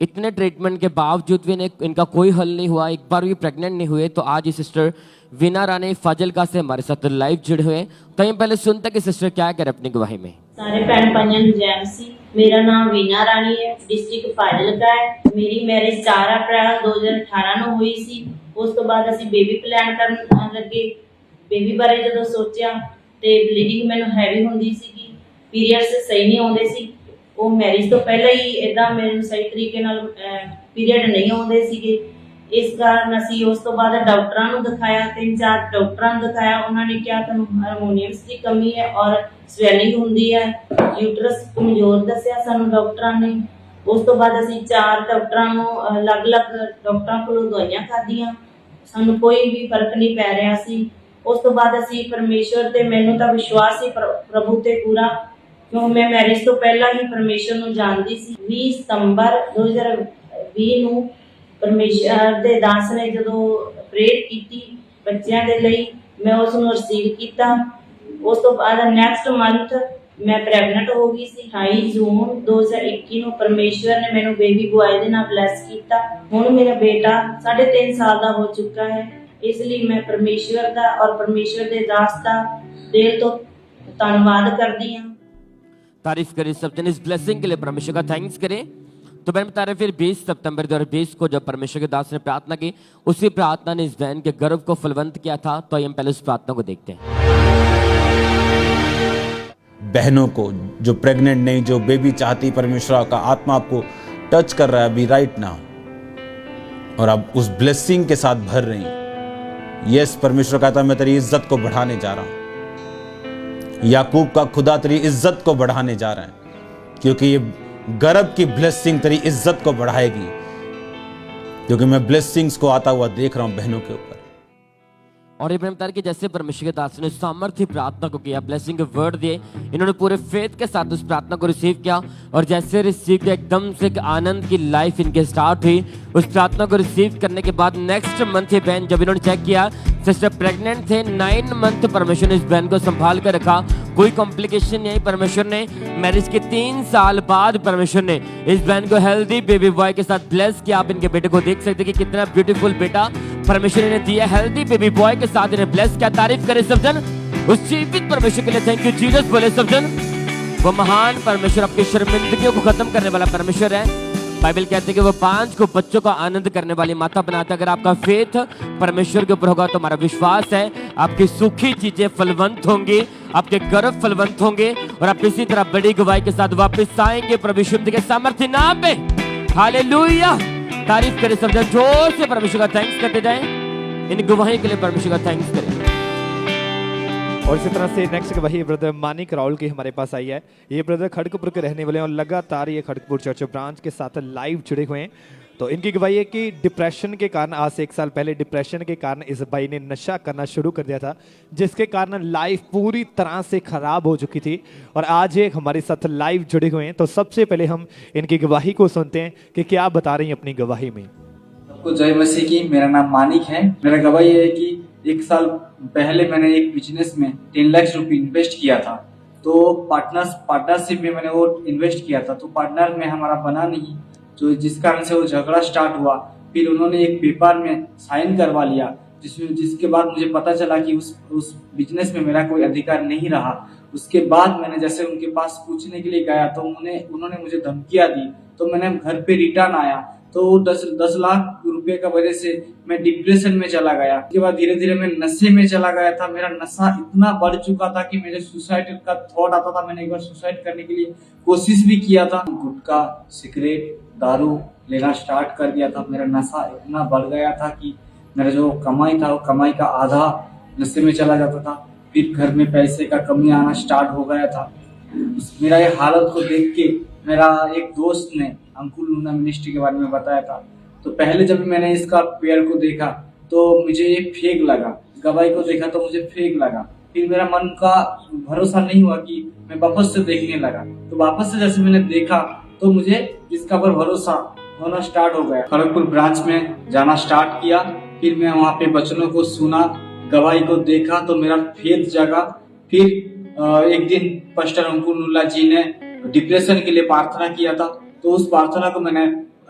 इतने ट्रीटमेंट के बावजूद भी इनका कोई हल नहीं हुआ, एक बार भी प्रेग्नेंट नहीं हुए। तो आज ये सिस्टर वीना रानी फाजिलका से हमारे साथ लाइव जुड़े हुए। तो हम पहले सुनते कि सिस्टर क्या कह रहे अपनी गवाही में। सारे भैन भाइयों ਨੂੰ जय मसीह। मेरा नाम वीना रानी है, डिस्ट्रिक्ट फाजिलका है। मेरी मैरिज 4 अप्रैल 2018 ਨੂੰ ਹੋਈ ਸੀ। ਉਸ ਤੋਂ ਬਾਅਦ ਅਸੀਂ ਬੇਬੀ ਪਲਾਨ ਕਰਨ ਲੱਗੇ। ਬੇਬੀ ਬਾਰੇ ਜਦੋਂ ਸੋਚਿਆ ਤੇ ਬਲੀਡਿੰਗ ਮੈਨੂੰ ਹੈਵੀ ਹੁੰਦੀ ਸੀਗੀ, ਪੀਰੀਅਡਸ ਸਹੀ ਨਹੀਂ ਆਉਂਦੇ ਸੀ। ਉਹ ਮੈਰਿਜ ਤੋਂ ਪਹਿਲਾਂ ਹੀ ਇਦਾਂ ਮੈਨੂੰ ਸਹੀ ਤਰੀਕੇ ਨਾਲ ਪੀਰੀਅਡ ਨਹੀਂ ਆਉਂਦੇ ਸੀਗੇ। ਇਸ ਕਾਰਨ ਅਸੀਂ ਉਸ ਤੋਂ ਬਾਅਦ ਡਾਕਟਰਾਂ ਨੂੰ ਦਿਖਾਇਆ, 3-4 ਡਾਕਟਰਾਂ ਨੂੰ ਦਿਖਾਇਆ। ਉਹਨਾਂ ਨੇ ਕਿਹਾ ਤੁਹਾਨੂੰ ਹਾਰਮੋਨੀਅਮਸ ਦੀ ਕਮੀ ਹੈ ਔਰ ਸਵੈਲਿੰਗ ਹੁੰਦੀ ਹੈ, ਯੂਟਰਸ ਕਮਜ਼ੋਰ ਦੱਸਿਆ ਸਾਨੂੰ ਡਾਕਟਰਾਂ ਨੇ। ਉਸ ਤੋਂ ਬਾਅਦ ਅਸੀਂ 4 ਡਾਕਟਰਾਂ ਨੂੰ ਅਲੱਗ-ਅਲੱਗ ਡਾਕਟਰਾਂ ਕੋਲੋਂ ਦਵਾਈਆਂ ਖਾਧੀਆਂ, ਸਾਨੂੰ ਕੋਈ ਵੀ ਫਰਕ ਨਹੀਂ ਪੈ ਰਿਹਾ ਸੀ। ਉਸ ਤੋਂ ਬਾਅਦ ਅਸੀਂ ਪਰਮੇਸ਼ਵਰ ਤੇ, ਮੈਨੂੰ ਤਾਂ ਵਿਸ਼ਵਾਸ ਸੀ ਪ੍ਰਭੂ ਤੇ ਪੂਰਾ, ਕਿਉਂ ਮੈਂ ਮੈਰਿਜ ਤੋਂ ਪਹਿਲਾਂ ਹੀ ਪਰਮੇਸ਼ਵਰ ਨੂੰ ਜਾਣਦੀ ਸੀ। 20 ਸਤੰਬਰ 2020 ਨੂੰ ਪਰਮੇਸ਼ਵਰ ਦੇ ਦਾਸ ਨੇ ਜਦੋਂ ਪ੍ਰੇਅਰ ਕੀਤੀ ਬੱਚਿਆਂ ਦੇ ਲਈ, ਮੈਂ ਉਸ ਨੂੰ ਰਿਸੀਵ ਕੀਤਾ। ਉਸ ਤੋਂ ਬਾਅਦ ਨੈਕਸਟ ਮੰਥ ਮੈਂ ਪ੍ਰੈਗਨੈਂਟ ਹੋ ਗਈ ਸੀ। 28 ਜੂਨ 2021 ਨੂੰ ਪਰਮੇਸ਼ਵਰ ਨੇ ਮੈਨੂੰ ਬੇਬੀ ਬੁਆਏ ਦੇ ਨਾਲ ਬਲੈਸ ਕੀਤਾ। ਹੁਣ ਮੇਰਾ ਬੇਟਾ 3.5 ਸਾਲ ਦਾ ਹੋ ਚੁੱਕਾ ਹੈ। ਇਸ ਲਈ ਮੈਂ ਪਰਮੇਸ਼ਵਰ ਦਾ ਔਰ ਪਰਮੇਸ਼ਵਰ ਦੇ ਦਾਸ ਦਾ ਦਿਲ ਤੋਂ ਧੰਨਵਾद करती हूँ। तारीफ करें सब जन इस ब्लेसिंग के लिए, परमेश्वर का थैंक्स करें। तो मैंने बता रहे फिर 20 सितंबर 2020 को जब परमेश्वर के दास ने प्रार्थना की, उसी प्रार्थना ने इस बहन के गर्भ को फलवंत किया था। तो हम पहले उस प्रार्थना को देखते हैं। बहनों को जो प्रेग्नेंट नहीं, जो बेबी चाहती, परमेश्वर का आत्मा आपको टच कर रहा है अभी राइट नाउ, और आप उस ब्लेसिंग के साथ भर रही हैं। यस, परमेश्वर कहता है मैं तेरी इज्जत को बढ़ाने जा रहा हूं। याकूब का खुदा तेरी इज्जत को बढ़ाने जा रहा है, क्योंकि ये गर्भ की ब्लेसिंग तेरी इज्जत को बढ़ाएगी, क्योंकि मैं ब्लेसिंग्स को आता हुआ देख रहा हूं बहनों के ऊपर। और इब्राहिम तार की जैसे परमेश्वर के दास ने सामर्थ्य प्रार्थना को किया, ब्लेसिंग के वर्ड दिए, इन्होंने पूरे फेथ के साथ उस प्रार्थना को रिसीव किया। और जैसे रिसीव किया, एकदम से एक आनंद की लाइफ इनके स्टार्ट हुई। उस प्रार्थना को रिसीव करने के बाद नेक्स्ट मंथ ये बहन, जब इन्होंने चेक किया, सिस्टर प्रेग्नेंट थे, 9 मंथ परमेश्वर ने इस बहन को संभाल कर रखा, कोई कॉम्प्लिकेशन नहीं। परमेश्वर ने मैरिज के 3 साल बाद परमेश्वर ने इस बहन को हेल्दी बेबी बॉय के साथ ब्लेस किया। आप इनके बेटे को देख सकते हैं कि कितना ब्यूटीफुल बेटा परमेश्वर ने दिया, हेल्दी बेबी बॉय के साथ इन्हें ब्लेस किया। तारीफ करें सब जन उस जीवित परमेश्वर के लिए। थैंक यू जीसस बोले सब जन। वो महान परमेश्वर आपकी शर्मिंदगियों को खत्म करने वाला परमेश्वर है। बाइबल कहते हैं कि वो 5 को बच्चों का आनंद करने वाली माता बनाता है। अगर आपका फेथ परमेश्वर के ऊपर होगा तो हमारा विश्वास है आपकी सूखी चीजें फलवंत होंगी, आपके गर्भ फलवंत होंगे, और आप इसी तरह बड़ी गवाही के साथ वापस आएंगे प्रभु शुद्ध के सामर्थ्य नाम में। हालेलुया, तारीफ करें सब जन, जोर से परमेश्वर का थैंक्स करते जाएं। इन गवाही के लिए परमेश्वर का थैंक्स करें। और इसी तरह से नेक्स्ट वही ब्रदर मानिक राहुल की हमारे पास आई है। ये ब्रदर खड़गपुर के रहने वाले हैं और लगातार ये खड़गपुर चर्च ब्रांच के साथ लाइव जुड़े हुए हैं। तो इनकी गवाही है कि डिप्रेशन के कारण, आज से 1 साल पहले डिप्रेशन के कारण इस भाई ने नशा करना शुरू कर दिया था, जिसके कारण लाइफ पूरी तरह से खराब हो चुकी थी। और आज ये हमारे साथ लाइव जुड़े हुए हैं। तो सबसे पहले हम इनकी गवाही को सुनते हैं कि क्या बता रही हैं अपनी गवाही में। आपको जय मसीह की। मेरा नाम मानिक है। मेरा गवाही है कि 1 साल पहले मैंने एक बिजनेस में 10 लाख रुपए इन्वेस्ट किया था। तो पार्टनरशिप में मैंने वो इन्वेस्ट किया था, तो पार्टनर में हमारा बना नहीं, तो जिस कारण से वो झगड़ा स्टार्ट हुआ। फिर उन्होंने एक पेपर में साइन करवा लिया, जिसके बाद मुझे पता चला कि उस बिजनेस में मेरा कोई अधिकार नहीं रहा। उसके बाद मैंने जैसे उनके पास पूछने के लिए गया तो उन्होंने मुझे धमकियां दी। तो मैंने घर पे रिटर्न आया तो 10 लाख रुपए का वजह से मैं डिप्रेशन में चला गया। उसके बाद धीरे धीरे मैं नशे में चला गया था। मेरा नशा इतना बढ़ चुका था कि मेरे सुसाइड का थॉट आता था। मैंने एक बार सुसाइड करने के लिए कोशिश भी किया था। गुटखा, सिगरेट, दारू लेना स्टार्ट कर दिया था। मेरा नशा इतना बढ़ गया था कि मेरा जो कमाई था वो कमाई का आधा नशे में चला जाता था। फिर घर में पैसे का कमी आना स्टार्ट हो गया था। मेरा ये हालत को देख के मेरा एक दोस्त ने अंकुल लूना मिनिस्ट्री के बारे में बताया था। तो पहले जब मैंने इसका पेयर को देखा तो मुझे ये फेक लगा, गवाही को देखा तो मुझे फेक लगा। फिर मेरा मन का भरोसा नहीं हुआ कि मैं वापस से देखने लगा। तो वापस से जैसे मैंने देखा तो मुझे इसका पर भरोसा होना स्टार्ट हो गया। खड़गपुर ब्रांच में जाना स्टार्ट किया। फिर मैं वहाँ पे वचनों को सुना, गवाही को देखा तो मेरा फेथ जगा। फिर एक दिन पास्टर अंकुल लूना जी ने डिप्रेशन के लिए प्रार्थना किया था। तो उस प्रार्थना को मैंने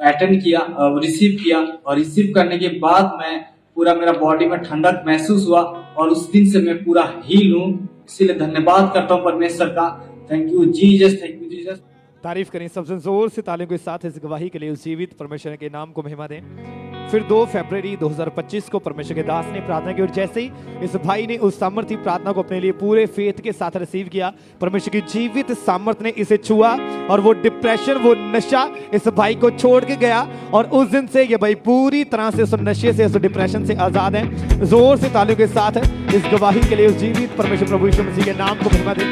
अटेंड किया, रिसीव किया, और रिसीव करने के बाद मैं पूरा मेरा बॉडी में ठंडक महसूस हुआ और उस दिन से मैं पूरा हील हूँ। इसीलिए धन्यवाद करता हूँ परमेश्वर का। Thank you Jesus, thank you Jesus. तारीफ करें सबसे जोर से तालियों के साथ इस गवाही के लिए। उस जीवित परमेश्वर के नाम को महिमा दें। फिर 2 फरवरी 2025 को परमेश्वर के दास ने प्रार्थना की और जैसे ही इस भाई ने उस सामर्थ्य प्रार्थना को अपने लिए पूरे फेथ के साथ रिसीव किया, परमेश्वर की जीवित सामर्थ्य ने इसे छुआ और वो डिप्रेशन, वो नशा इस भाई को छोड़ के गया और उस दिन से ये भाई पूरी तरह से उस नशे से, उस डिप्रेशन से आजाद है। जोर से तालियों के साथ इस गवाही के लिए उस जीवित परमेश्वर प्रभु यीशु मसीह के नाम को महिमा दें।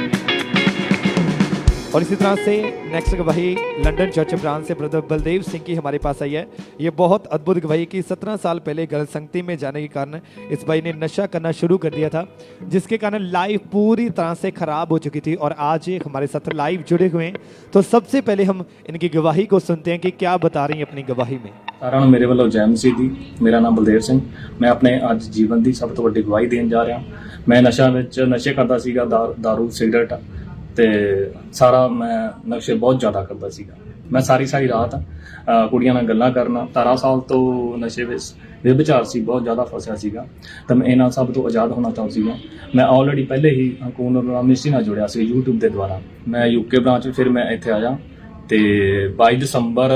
और इसी तरह से नेक्स्ट गवाही लंदन चर्च ब्रांच से ब्रदर बलदेव सिंह की हमारे पास आई है। ये बहुत अद्भुत गवाही की 17 साल पहले गलत संगति में जाने के कारण इस भाई ने नशा करना शुरू कर दिया था, जिसके कारण लाइफ पूरी तरह से खराब हो चुकी थी और आज ये हमारे साथ लाइव जुड़े हुए हैं। तो सबसे पहले हम इनकी गवाही को सुनते हैं कि क्या बता रही हैं अपनी गवाही में। ਸਾਰਿਆਂ ਨੂੰ ਮੇਰੇ ਵੱਲੋਂ ਜੈ ਮਸੀਹ ਦੀ। ਮੇਰਾ ਨਾਮ ਬਲਦੇਵ ਸਿੰਘ, ਮੈਂ ਆਪਣੇ ਅੱਜ ਜੀਵਨ ਦੀ ਸਭ ਤੋਂ ਵੱਡੀ ਗਵਾਹੀ ਦੇਣ ਜਾ ਰਿਹਾ। ਮੈਂ ਨਸ਼ੇ ਕਰਦਾ ਸੀਗਾ, ਦਾਰੂ ਸਿਗਰਟ ਤੇ ਸਾਰਾ ਮੈਂ ਨਸ਼ੇ ਬਹੁਤ ਜ਼ਿਆਦਾ ਕਰਦਾ ਸੀਗਾ। ਮੈਂ ਸਾਰੀ ਰਾਤ ਕੁੜੀਆਂ ਨਾਲ ਗੱਲਾਂ ਕਰਨਾ, 18 ਸਾਲ ਤੋਂ ਨਸ਼ੇ ਵਿੱਚ ਵਿਭਚਾਰ ਸੀ, ਬਹੁਤ ਜ਼ਿਆਦਾ ਫਸਿਆ ਸੀਗਾ। ਤਾਂ ਮੈਂ ਇਹਨਾਂ ਸਭ ਤੋਂ ਆਜ਼ਾਦ ਹੋਣਾ ਚਾਹੁੰਦਾ ਸੀਗਾ। ਮੈਂ ਆਲਰੇਡੀ ਪਹਿਲੇ ਹੀ ਹਕੂਮਤ ਮਿਨਿਸਟਰੀ ਨਾਲ ਜੁੜਿਆ ਸੀ YouTube ਦੇ ਦੁਆਰਾ। ਮੈਂ UK ਬ੍ਰਾਂਚ ਫਿਰ ਮੈਂ ਇੱਥੇ ਆਇਆ ਤੇ 22 ਦਸੰਬਰ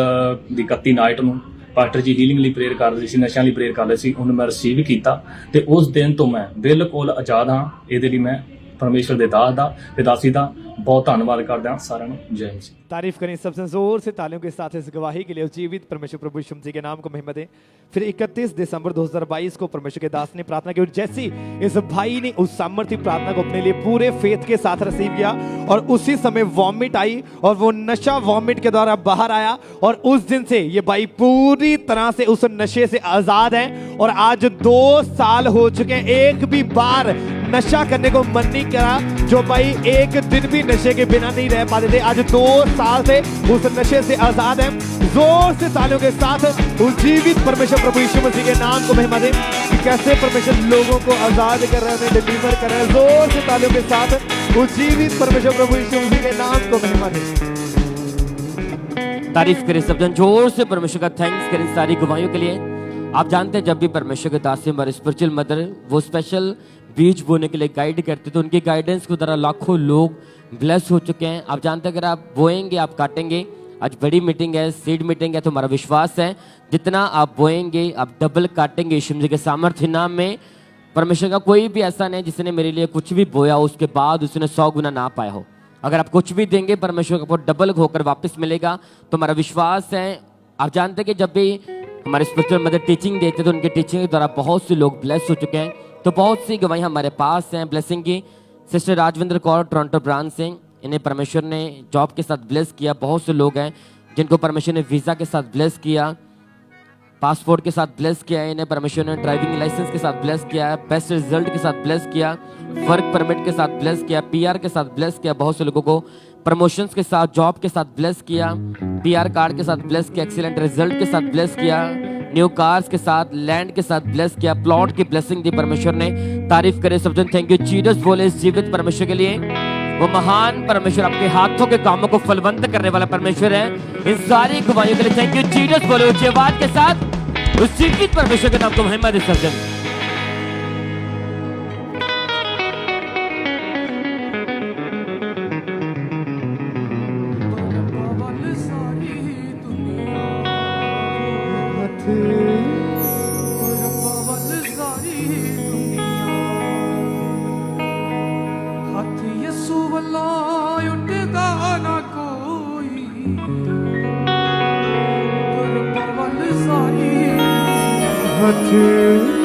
ਦੀ 31 ਨਾਈਟ ਨੂੰ ਪਾਸਟਰ ਜੀ ਹੀਲਿੰਗ ਲਈ ਪ੍ਰੇਅਰ ਕਰ ਰਹੇ ਸੀ, ਨਸ਼ਿਆਂ ਲਈ ਪ੍ਰੇਅਰ ਕਰ ਰਹੇ ਸੀ। ਉਹਨੂੰ ਮੈਂ ਰਿਸੀਵ ਕੀਤਾ ਤੇ ਉਸ ਦਿਨ ਤੋਂ ਮੈਂ ਬਿਲਕੁਲ ਆਜ਼ਾਦ ਹਾਂ। ਇਹਦੇ ਲਈ ਮੈਂ परमेश्वर के दास का ते दासी का बहुत धन्यवाद करते हैं। सारे जय मसीह। तारीफ करें सबसे जोर से तालियों के साथ इस गवाही के लिए जीवित परमेश्वर प्रभु यीशु मसीह के नाम को महिमा दें। फिर 31 दिसंबर 2022 को परमेश्वर के दास ने प्रार्थना की और जैसे इस भाई ने उस सामर्थ्य प्रार्थना को अपने लिए पूरे फेथ के साथ रिसीव किया और उसी समय वॉमिट आई और वो नशा वॉमिट के द्वारा बाहर आया और उस दिन से ये भाई पूरी तरह से उस नशे से आजाद है और आज 2 साल हो चुके हैं। एक भी बार नशा करने को मन नहीं करा। जो भाई एक दिन भी नशे के बिना नहीं रह पाते थे, आज 2 साल से उस नशे से आजाद है। जोर से तालियों के साथ उस जीवित परमेश्वर प्रभु यीशु मसीह के नाम को महिमा दें कि कैसे परमेश्वर लोगों को आजाद कर रहे हैं, डिलीवर कर रहे हैं। जोर से तालियों के साथ उस जीवित परमेश्वर प्रभु यीशु मसीह के नाम को महिमा दें। तारीफ करें सब जन, जोर से परमेश्वर का थैंक्स करें सारी गवाहियों के लिए। आप जानते हैं जब भी परमेश्वर के दास हमारे स्पिरिचुअल मदर वो स्पेशल बीज बोने के लिए गाइड करते तो उनके गाइडेंस के द्वारा लाखों लोग ब्लेस हो चुके हैं। आप जानते हैं अगर आप बोएंगे आप काटेंगे। आज बड़ी मीटिंग है, सीड मीटिंग है, तो हमारा विश्वास है जितना आप बोएंगे आप डबल काटेंगे। यीशु मसीह के सामर्थ्य नाम में परमेश्वर का कोई भी ऐसा नहीं जिसने मेरे लिए कुछ भी बोया उसके बाद उसने 100 गुना ना पाया हो। अगर आप कुछ भी देंगे परमेश्वर को डबल होकर वापस मिलेगा। तो हमारा विश्वास है। आप जानते हैं कि जब भी हमारे स्पिरिचुअल मदर टीचिंग देते तो उनके टीचिंग के द्वारा बहुत से लोग ब्लेस हो चुके हैं। तो बहुत सी गवाही हमारे पास हैं ब्लेसिंग की। Sister Rajwinder Kaur Toronto branch से, इन्हें परमेश्वर ने जॉब के साथ ब्लेस किया। बहुत से लोग हैं जिनको परमेश्वर ने वीज़ा के साथ ब्लेस किया, पासपोर्ट के साथ ब्लेस किया है। इन्हें परमेश्वर ने ड्राइविंग लाइसेंस के साथ ब्लेस किया है, बेस्ट रिजल्ट के साथ ब्लेस किया, वर्क परमिट के साथ ब्लेस किया, PR के साथ ब्लेस किया। बहुत से लोगों को प्रमोशंस के साथ, जॉब के साथ ब्लेस किया, PR कार्ड के साथ ब्लेस किया, एक्सीलेंट रिजल्ट के साथ ब्लेस किया, न्यू कार्स के साथ, लैंड के साथ ब्लेस किया, प्लॉट की ब्लेसिंग दी परमेश्वर ने। तारीफ करे सब जन, थैंक यू जीसस बोले इस जीवित परमेश्वर के लिए। वो महान परमेश्वर आपके हाथों के कामों को फलवंत करने वाला परमेश्वर है। इन सारी गवाहियों के लिए थैंक यू जीसस बोले ऊंची आवाज के साथ उस जीवित परमेश्वर के नाम को महिमा दे सब जन। हथ